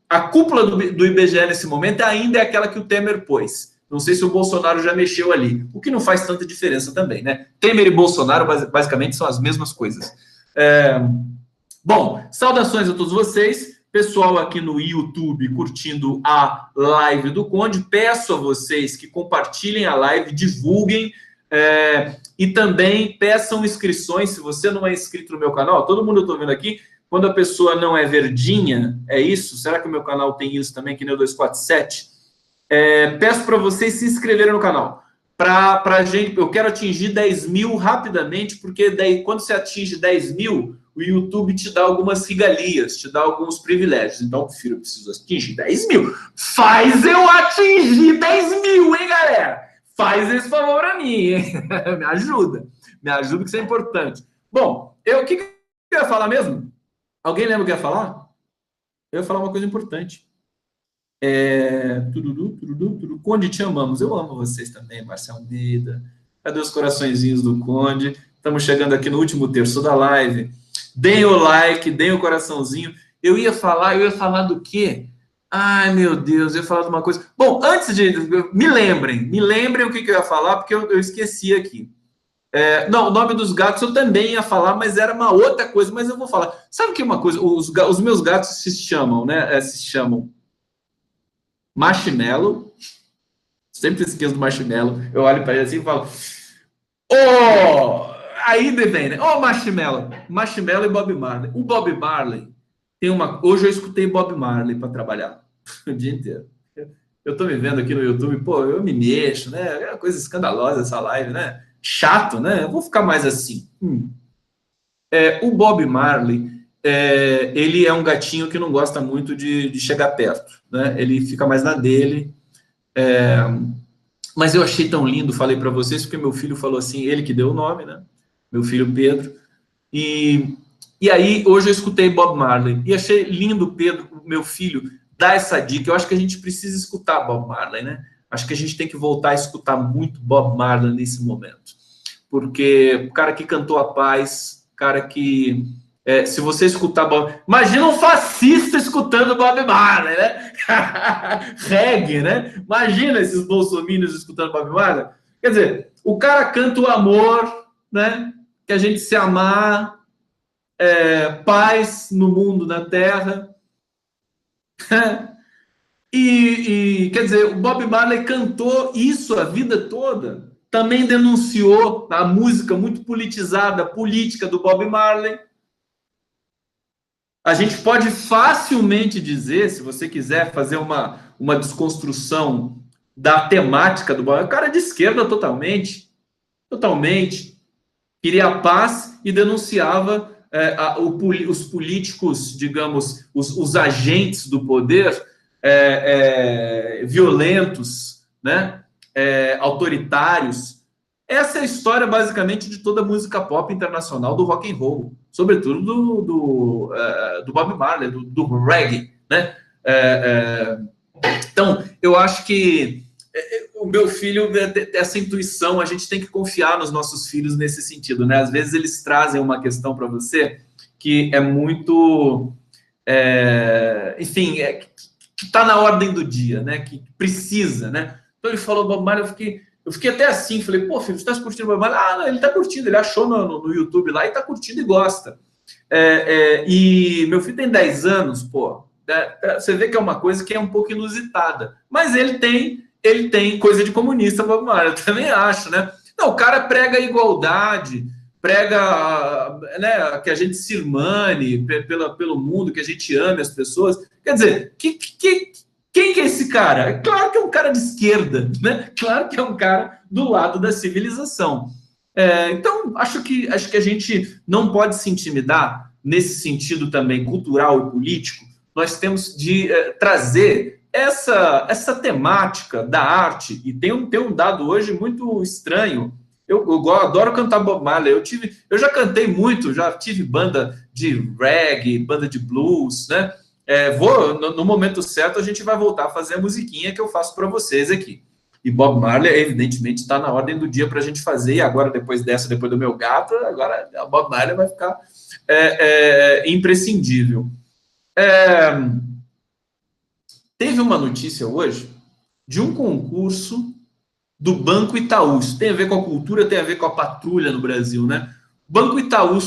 a cúpula do IBGE nesse momento ainda é aquela que o Temer pôs. Não sei se o Bolsonaro já mexeu ali, o que não faz tanta diferença também, né? Temer e Bolsonaro basicamente são as mesmas coisas. Bom, saudações a todos vocês. Pessoal aqui no YouTube curtindo a live do Conde. Peço a vocês que compartilhem a live, divulguem e também peçam inscrições. Se você não é inscrito no meu canal, todo mundo eu estou vendo aqui, quando a pessoa não é verdinha, é isso? Será que o meu canal tem isso também, que nem o 247? Peço para vocês se inscreverem no canal. Eu quero atingir 10 mil rapidamente, porque daí, quando você atinge 10 mil, o YouTube te dá algumas regalias, te dá alguns privilégios. Então, filho, eu preciso atingir 10 mil. Faz eu atingir 10 mil, hein, galera? Faz esse favor para mim, hein? Me ajuda, que isso é importante. Bom, o que eu ia falar mesmo? Alguém lembra o que eu ia falar? Eu ia falar uma coisa importante. Conde, te amamos. Eu amo vocês também, Marcelo Almeida. Cadê os coraçõezinhos do Conde? Estamos chegando aqui no último terço da live. Deem o like, deem o coraçãozinho. Eu ia falar do quê? Ai, meu Deus, eu ia falar de uma coisa. Bom, antes de... Me lembrem o que eu ia falar, porque eu esqueci aqui. Não, o nome dos gatos eu também ia falar, mas era uma outra coisa, mas eu vou falar. Sabe que uma coisa? Os meus gatos se chamam, né? Se chamam Marshmallow. Sempre esqueço do Marshmallow. Eu olho para ele assim e falo: aí vem, né? Marshmallow e Bob Marley. O Bob Marley tem uma... Hoje eu escutei Bob Marley para trabalhar o dia inteiro. Eu tô me vendo aqui no YouTube, eu me mexo, né? É uma coisa escandalosa essa live, né? Chato, né? Eu vou ficar mais assim. O Bob Marley, ele é um gatinho que não gosta muito de chegar perto, né? Ele fica mais na dele. Mas eu achei tão lindo, falei para vocês, porque meu filho falou assim, ele que deu o nome, né? Meu filho Pedro. E aí, hoje eu escutei Bob Marley e achei lindo, Pedro, meu filho, dar essa dica. Eu acho que a gente precisa escutar Bob Marley, né? Acho que a gente tem que voltar a escutar muito Bob Marley nesse momento. Porque o cara que cantou a paz, cara que... se você escutar Bob... Imagina um fascista escutando Bob Marley, né? Reggae, né? Imagina esses bolsominions escutando Bob Marley. Quer dizer, o cara canta o amor, né? Que a gente se amar, paz no mundo, na terra. Quer dizer, o Bob Marley cantou isso a vida toda. Também denunciou a música muito politizada, política do Bob Marley. A gente pode facilmente dizer, se você quiser fazer uma desconstrução da temática do Bob Marley, o cara é de esquerda totalmente, queria a paz e denunciava os políticos, digamos, os agentes do poder violentos, né? Autoritários. Essa é a história, basicamente, de toda a música pop internacional do rock and roll, sobretudo do Bob Marley, do reggae, né? Então, eu acho que o meu filho, essa intuição, a gente tem que confiar nos nossos filhos nesse sentido, né? Às vezes eles trazem uma questão para você que é muito... enfim, que está na ordem do dia, né? Que precisa, né? Então ele falou Bob Marley, eu fiquei até assim, falei, pô, filho, você está curtindo o Bob Marley? Não, ele está curtindo, ele achou no YouTube lá e está curtindo e gosta. E meu filho tem 10 anos, pô, você vê que é uma coisa que é um pouco inusitada, mas ele tem coisa de comunista, Bob Marley, eu também acho, né? Não, o cara prega a igualdade, prega, né, que a gente se irmane pelo mundo, que a gente ame as pessoas. Quer dizer, quem que é esse cara? É claro que é um cara de esquerda, né? Claro que é um cara do lado da civilização. Então, acho que a gente não pode se intimidar nesse sentido também cultural e político. Nós temos de trazer essa temática da arte, e tem um dado hoje muito estranho. Eu adoro cantar Bob Marley. Eu já cantei muito, já tive banda de reggae, banda de blues, né? No momento certo, a gente vai voltar a fazer a musiquinha que eu faço para vocês aqui. E Bob Marley, evidentemente, está na ordem do dia para a gente fazer. E agora, depois do meu gato, agora a Bob Marley vai ficar imprescindível. Teve uma notícia hoje de um concurso do Banco Itaú. Isso tem a ver com a cultura, tem a ver com a patrulha no Brasil, né? O Banco Itaú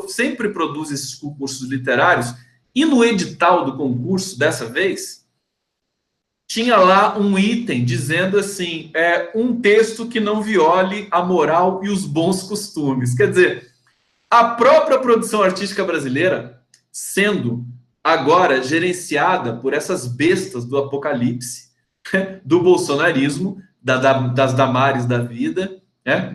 sempre produz esses concursos literários, e no edital do concurso, dessa vez, tinha lá um item dizendo assim, um texto que não viole a moral e os bons costumes. Quer dizer, a própria produção artística brasileira sendo agora gerenciada por essas bestas do apocalipse, do bolsonarismo, das Damares da vida,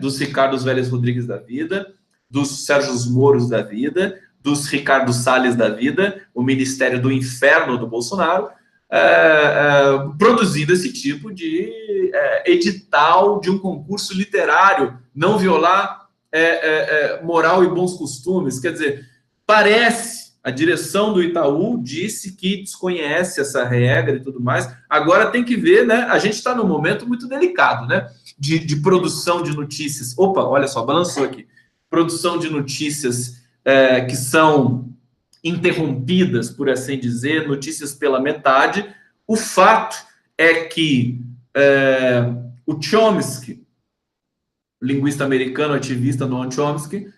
dos Ricardo Vélez Rodrigues da vida, dos Sérgio Moros da vida, dos Ricardo Salles da vida, o Ministério do Inferno do Bolsonaro, produzindo esse tipo de edital de um concurso literário, não violar moral e bons costumes. Quer dizer, a direção do Itaú disse que desconhece essa regra e tudo mais. Agora tem que ver, né? A gente está num momento muito delicado, né? De produção de notícias. Opa, olha só, balançou aqui. Produção de notícias que são interrompidas, por assim dizer, notícias pela metade. O fato é que o Chomsky, linguista americano, ativista Noam Chomsky,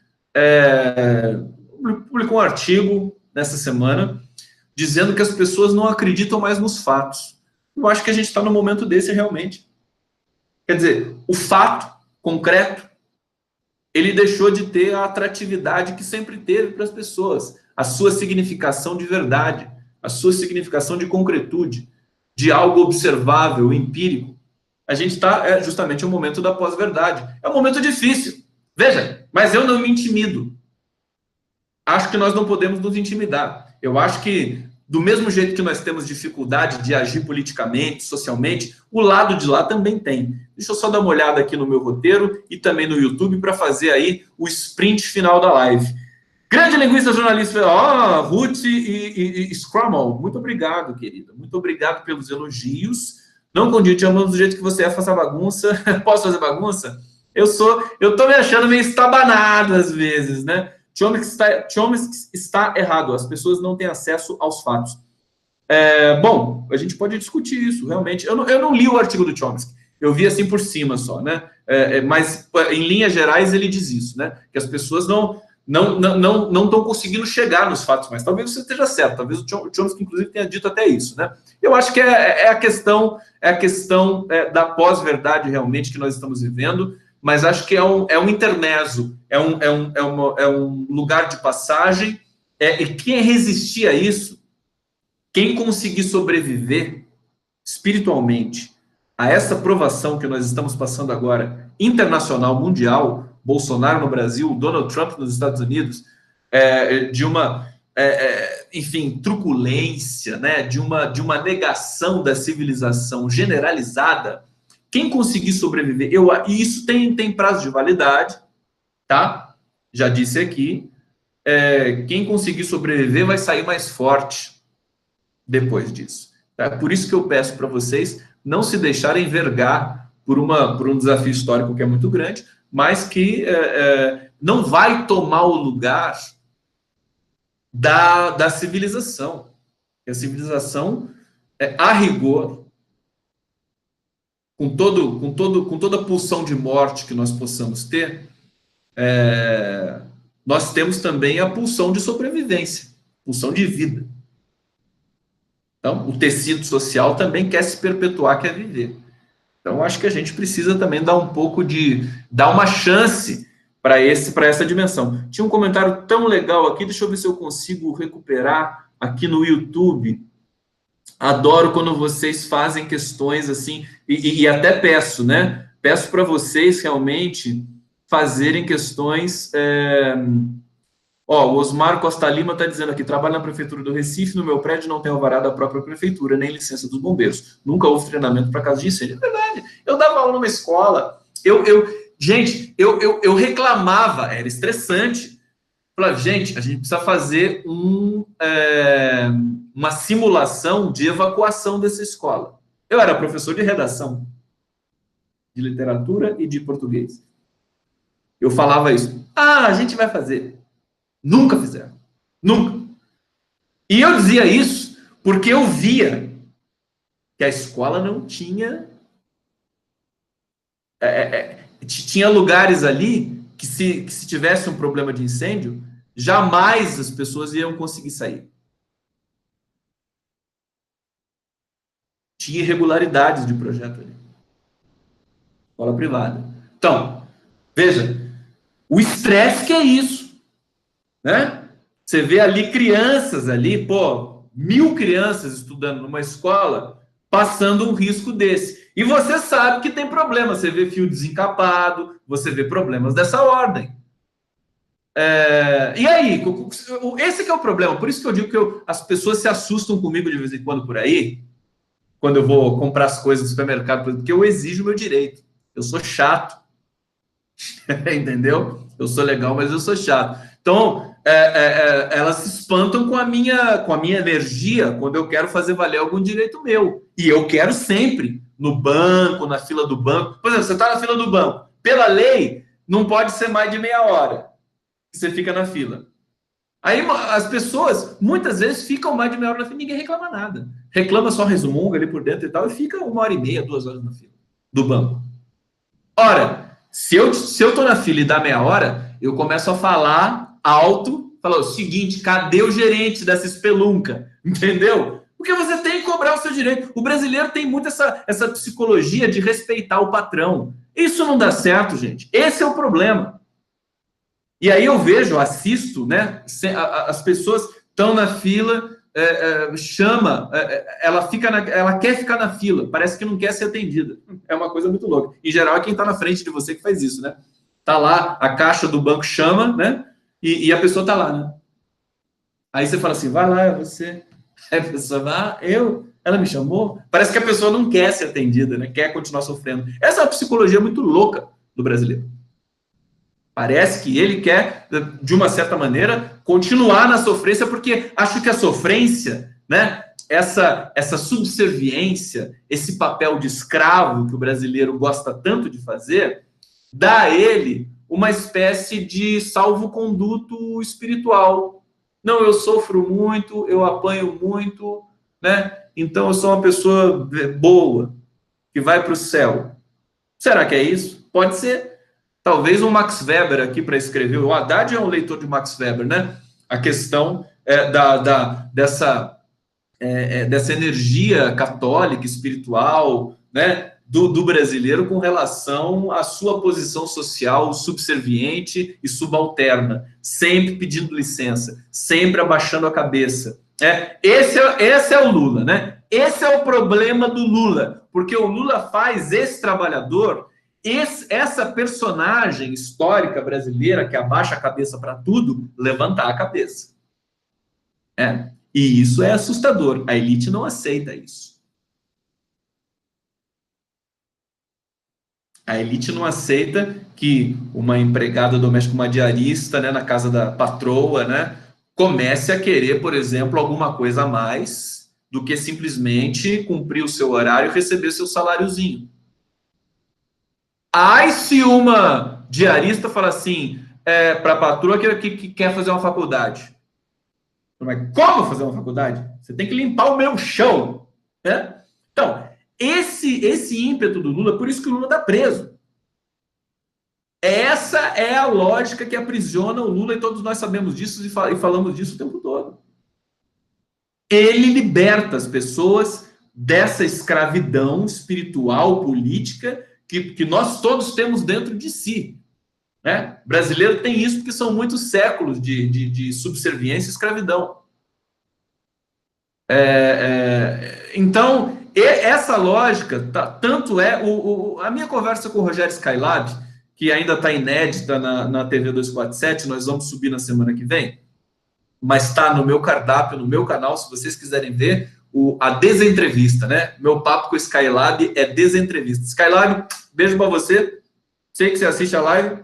publicou um artigo nessa semana dizendo que as pessoas não acreditam mais nos fatos. Eu acho que a gente está num momento desse realmente. Quer dizer, o fato concreto, ele deixou de ter a atratividade que sempre teve para as pessoas, a sua significação de verdade, a sua significação de concretude, de algo observável, empírico. A gente está justamente no momento da pós-verdade. É um momento difícil. Veja, mas eu não me intimido. Acho que nós não podemos nos intimidar. Eu acho que, do mesmo jeito que nós temos dificuldade de agir politicamente, socialmente, o lado de lá também tem. Deixa eu só dar uma olhada aqui no meu roteiro e também no YouTube para fazer aí o sprint final da live. Grande linguista jornalista, Ruth e Scrummel, muito obrigado, querida. Muito obrigado pelos elogios. Não, Condinho, te amamos do jeito que você faça bagunça. Posso fazer bagunça? Eu tô me achando meio estabanado às vezes, né? Chomsky está errado. As pessoas não têm acesso aos fatos. Bom, a gente pode discutir isso, realmente. Eu não li o artigo do Chomsky. Eu vi assim por cima só, né? Mas, em linhas gerais, ele diz isso, né? Que as pessoas não estão conseguindo chegar nos fatos, mas talvez você esteja certo. Talvez o Chomsky, inclusive, tenha dito até isso, né? Eu acho que é a questão da pós-verdade, realmente, que nós estamos vivendo, mas acho que é um intermezzo, é um lugar de passagem, e quem resistir a isso, quem conseguir sobreviver espiritualmente a essa provação que nós estamos passando agora, internacional, mundial, Bolsonaro no Brasil, Donald Trump nos Estados Unidos, de uma, enfim, truculência, né, de uma negação da civilização generalizada, quem conseguir sobreviver, e isso tem prazo de validade, tá? Já disse aqui, quem conseguir sobreviver vai sair mais forte depois disso. Tá? Por isso que eu peço para vocês não se deixarem envergar por um desafio histórico que é muito grande, mas que não vai tomar o lugar da civilização. A civilização, a rigor, com toda a pulsão de morte que nós possamos ter, nós temos também a pulsão de sobrevivência, pulsão de vida. Então, o tecido social também quer se perpetuar, quer viver. Então, acho que a gente precisa também dar uma chance para essa dimensão. Tinha um comentário tão legal aqui, deixa eu ver se eu consigo recuperar aqui no YouTube. Adoro quando vocês fazem questões assim, e até peço, né? Peço para vocês realmente fazerem questões Ó, o Osmar Costa Lima está dizendo aqui, trabalho na prefeitura do Recife, no meu prédio não tem alvará da própria prefeitura, nem licença dos bombeiros. Nunca houve treinamento para caso de incêndio. É verdade. Eu dava aula numa escola, gente, eu reclamava, era estressante. Falava, gente, a gente precisa fazer uma simulação de evacuação dessa escola. Eu era professor de redação, de literatura e de português. Eu falava isso. Ah, a gente vai fazer. Nunca fizeram. Nunca. E eu dizia isso porque eu via que a escola não tinha... tinha lugares ali que se tivesse um problema de incêndio, jamais as pessoas iam conseguir sair. Tinha irregularidades de projeto ali. Escola privada. Então, veja, o estresse que é isso, né? Você vê ali crianças ali, 1.000 crianças estudando numa escola, passando um risco desse. E você sabe que tem problema, você vê fio desencapado, você vê problemas dessa ordem. E aí, esse que é o problema, por isso que eu digo que as pessoas se assustam comigo de vez em quando por aí, quando eu vou comprar as coisas no supermercado, porque eu exijo o meu direito. Eu sou chato. Entendeu? Eu sou legal, mas eu sou chato. Então, elas se espantam com a minha energia quando eu quero fazer valer algum direito meu. E eu quero sempre, no banco, na fila do banco. Por exemplo, você está na fila do banco. Pela lei, não pode ser mais de meia hora que você fica na fila. Aí as pessoas, muitas vezes, ficam mais de meia hora na fila e ninguém reclama nada. Reclama só resumunga ali por dentro e tal, e fica 1h30, 2 horas na fila do banco. Ora, se eu tô na fila e dá meia hora, eu começo a falar alto, falar o seguinte, cadê o gerente dessa espelunca? Entendeu? Porque você tem que cobrar o seu direito. O brasileiro tem muito essa psicologia de respeitar o patrão. Isso não dá certo, gente. Esse é o problema. E aí eu vejo, assisto, né? As pessoas estão na fila, ela quer ficar na fila, parece que não quer ser atendida. É uma coisa muito louca. Em geral, é quem está na frente de você que faz isso, né? Tá lá, a caixa do banco chama, né? E a pessoa tá lá, né? Aí você fala assim, vai lá, é você. Aí a pessoa vai, ela me chamou. Parece que a pessoa não quer ser atendida, né? Quer continuar sofrendo. Essa é uma psicologia muito louca do brasileiro. Parece que ele quer, de uma certa maneira, continuar na sofrência, porque acho que a sofrência, né, essa subserviência, esse papel de escravo que o brasileiro gosta tanto de fazer, dá a ele uma espécie de salvo-conduto espiritual. Não, eu sofro muito, eu apanho muito, né? Então eu sou uma pessoa boa, que vai para o céu. Será que é isso? Pode ser. Talvez um Max Weber aqui para escrever. O Haddad é um leitor de Max Weber, né? A questão dessa energia católica, espiritual, né? Do brasileiro com relação à sua posição social subserviente e subalterna, sempre pedindo licença, sempre abaixando a cabeça. Esse é o Lula, né? Esse é o problema do Lula, porque o Lula faz esse trabalhador, essa personagem histórica brasileira que abaixa a cabeça para tudo, levantar a cabeça. E isso é assustador. A elite não aceita isso. A elite não aceita que uma empregada doméstica, uma diarista, né, na casa da patroa, né, comece a querer, por exemplo, alguma coisa a mais do que simplesmente cumprir o seu horário e receber seu saláriozinho. Aí se uma diarista fala assim para a patroa que quer fazer uma faculdade. Mas como fazer uma faculdade? Você tem que limpar o meu chão. Né? Então, esse ímpeto do Lula, por isso que o Lula está preso. Essa é a lógica que aprisiona o Lula, e todos nós sabemos disso e falamos disso o tempo todo. Ele liberta as pessoas dessa escravidão espiritual, política, que nós todos temos dentro de si. Né? O brasileiro tem isso porque são muitos séculos de subserviência e escravidão. Então, essa lógica, tanto é... a minha conversa com o Rogério Skylab, que ainda está inédita na TV 247, nós vamos subir na semana que vem, mas está no meu cardápio, no meu canal, se vocês quiserem ver, a Desentrevista, né? Meu papo com o Skylab é Desentrevista. Skylab, beijo para você, sei que você assiste a live.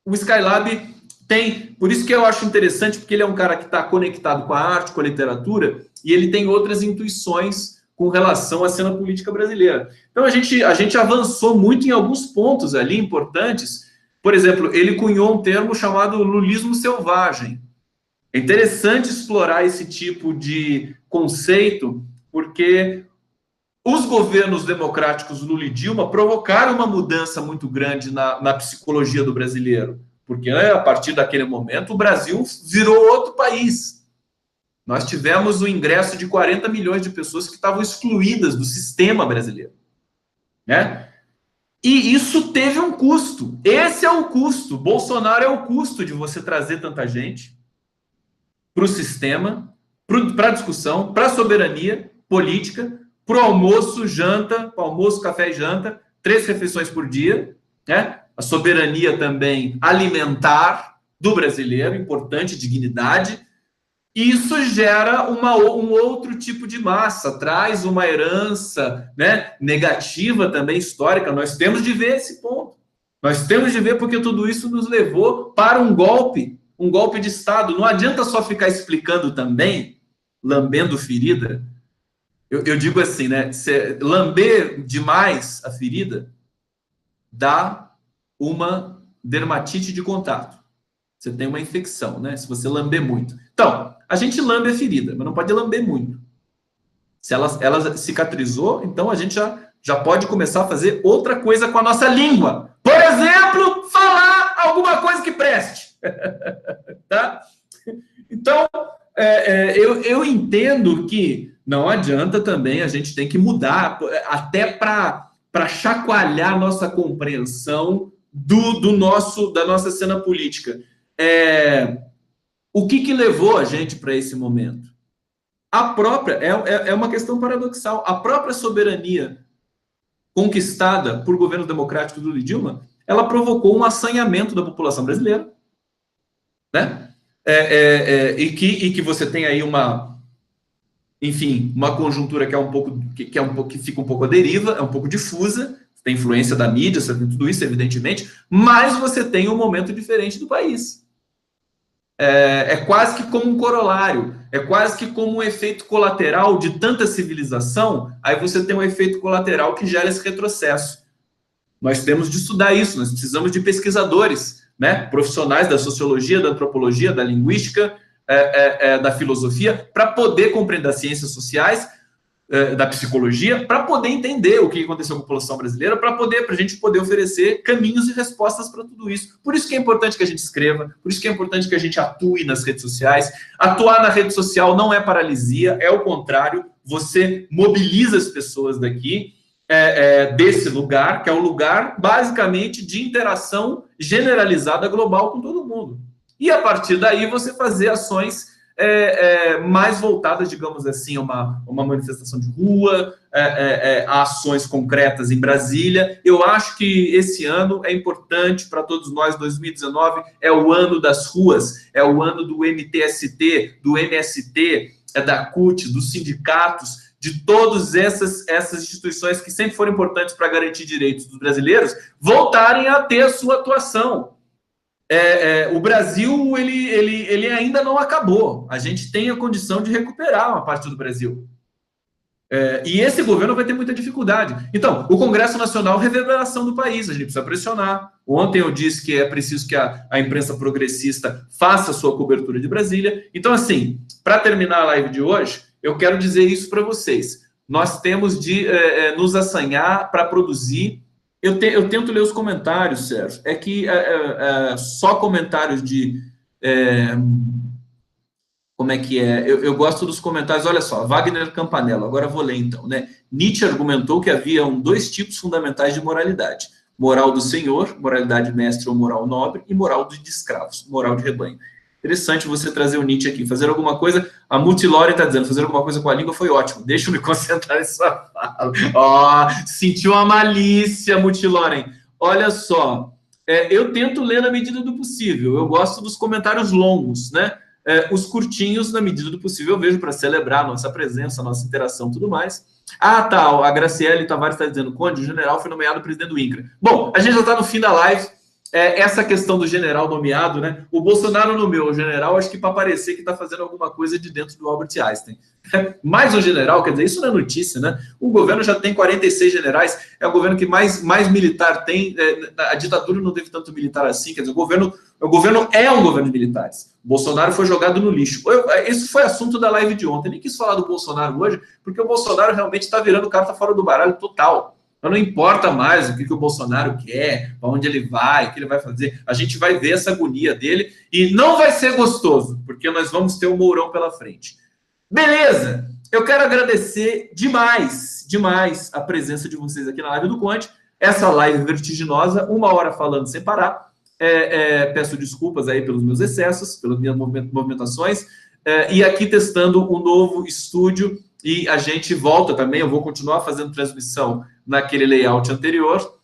O Skylab tem, por isso que eu acho interessante, porque ele é um cara que está conectado com a arte, com a literatura, e ele tem outras intuições com relação à cena política brasileira. Então, a gente avançou muito em alguns pontos ali importantes. Por exemplo, ele cunhou um termo chamado lulismo selvagem. É interessante explorar esse tipo de conceito, porque os governos democráticos Lula e Dilma provocaram uma mudança muito grande na psicologia do brasileiro, porque a partir daquele momento o Brasil virou outro país. Nós tivemos o ingresso de 40 milhões de pessoas que estavam excluídas do sistema brasileiro, né? E isso teve um custo. Esse é o custo. Bolsonaro é o custo de você trazer tanta gente para o sistema, para a discussão, para a soberania política, para o almoço, janta, almoço, café e janta, 3 refeições por dia, né? A soberania também alimentar do brasileiro, importante, dignidade. Isso gera um outro tipo de massa, traz uma herança, né, negativa também, histórica. Nós temos de ver esse ponto. Nós temos de ver porque tudo isso nos levou para um golpe de Estado. Não adianta só ficar explicando também, lambendo ferida. Eu digo assim, né, lamber demais a ferida dá uma dermatite de contato. Você tem uma infecção, né, se você lamber muito. Então, a gente lambe a ferida, mas não pode lamber muito. Se ela cicatrizou, então a gente já pode começar a fazer outra coisa com a nossa língua. Por exemplo, falar alguma coisa que preste. Tá? Então, eu entendo que não adianta também, a gente tem que mudar, até para chacoalhar nossa compreensão da nossa cena política. O que levou a gente para esse momento? A própria, é uma questão paradoxal, a própria soberania conquistada por governo democrático do Lula e Dilma, ela provocou um assanhamento da população brasileira, né? E que você tem aí uma conjuntura que fica um pouco à deriva, é um pouco difusa, tem influência da mídia, você tem tudo isso, evidentemente, mas você tem um momento diferente do país. É quase que como um corolário, é quase que como um efeito colateral de tanta civilização, aí você tem um efeito colateral que gera esse retrocesso. Nós temos de estudar isso, nós precisamos de pesquisadores, né, profissionais da sociologia, da antropologia, da linguística, da filosofia, para poder compreender as ciências sociais, da psicologia, para poder entender o que aconteceu com a população brasileira, para a gente poder oferecer caminhos e respostas para tudo isso. Por isso que é importante que a gente escreva, por isso que é importante que a gente atue nas redes sociais. Atuar na rede social não é paralisia, é o contrário, você mobiliza as pessoas daqui, desse lugar, que é um lugar basicamente de interação generalizada global com todo mundo. E a partir daí você fazer ações mais voltadas, digamos assim, a uma manifestação de rua, a ações concretas em Brasília. Eu acho que esse ano é importante para todos nós. 2019 é o ano das ruas, é o ano do MTST, do MST, da CUT, dos sindicatos, de todas essas instituições que sempre foram importantes para garantir direitos dos brasileiros, voltarem a ter a sua atuação. O Brasil, ele ainda não acabou. A gente tem a condição de recuperar uma parte do Brasil. E esse governo vai ter muita dificuldade. Então, o Congresso Nacional, reverberação do país, a gente precisa pressionar. Ontem eu disse que é preciso que a imprensa progressista faça a sua cobertura de Brasília. Então, assim, para terminar a live de hoje, eu quero dizer isso para vocês. Nós temos de nos assanhar para produzir. Eu tento ler os comentários, Sérgio. É que só comentários de... como é que é? Eu gosto dos comentários. Olha só, Wagner Campanella. Agora eu vou ler, então, né? Nietzsche argumentou que haviam 2 tipos fundamentais de moralidade. Moral do senhor, moralidade mestre ou moral nobre, e moral de escravos, moral de rebanho. Interessante você trazer o Nietzsche aqui. Fazer alguma coisa, a Multilore está dizendo, fazer alguma coisa com a língua foi ótimo. Deixa eu me concentrar em sua fala. Ó, sentiu a malícia, Multilore. Olha só, eu tento ler na medida do possível. Eu gosto dos comentários longos, né? Os curtinhos, na medida do possível, eu vejo para celebrar a nossa presença, a nossa interação e tudo mais. Ah, tá, a Graciele Tavares está dizendo, Conde, o general foi nomeado presidente do INCRA. Bom, a gente já está no fim da live. Essa questão do general nomeado, né? O Bolsonaro nomeou o general, acho que para parecer que está fazendo alguma coisa de dentro do Albert Einstein. Mais um general, quer dizer, isso não é notícia, né? O governo já tem 46 generais, é o governo que mais militar tem. A ditadura não teve tanto militar assim, quer dizer, o governo é um governo de militares. O Bolsonaro foi jogado no lixo. Isso foi assunto da live de ontem. Eu nem quis falar do Bolsonaro hoje, porque o Bolsonaro realmente está virando carta fora do baralho total. Então não importa mais o que o Bolsonaro quer, para onde ele vai, o que ele vai fazer. A gente vai ver essa agonia dele e não vai ser gostoso, porque nós vamos ter o Mourão pela frente. Beleza! Eu quero agradecer demais a presença de vocês aqui na live do Conde. Essa live vertiginosa, 1 hora falando sem parar. Peço desculpas aí pelos meus excessos, pelas minhas movimentações. E aqui testando um novo estúdio. E a gente volta também, eu vou continuar fazendo transmissão naquele layout anterior.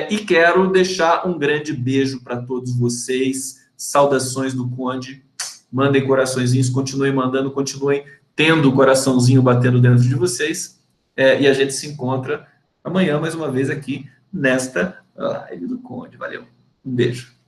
E quero deixar um grande beijo para todos vocês. Saudações do Conde. Mandem coraçõezinhos, continuem mandando, continuem tendo o coraçãozinho batendo dentro de vocês. E a gente se encontra amanhã, mais uma vez, aqui nesta live do Conde. Valeu. Um beijo.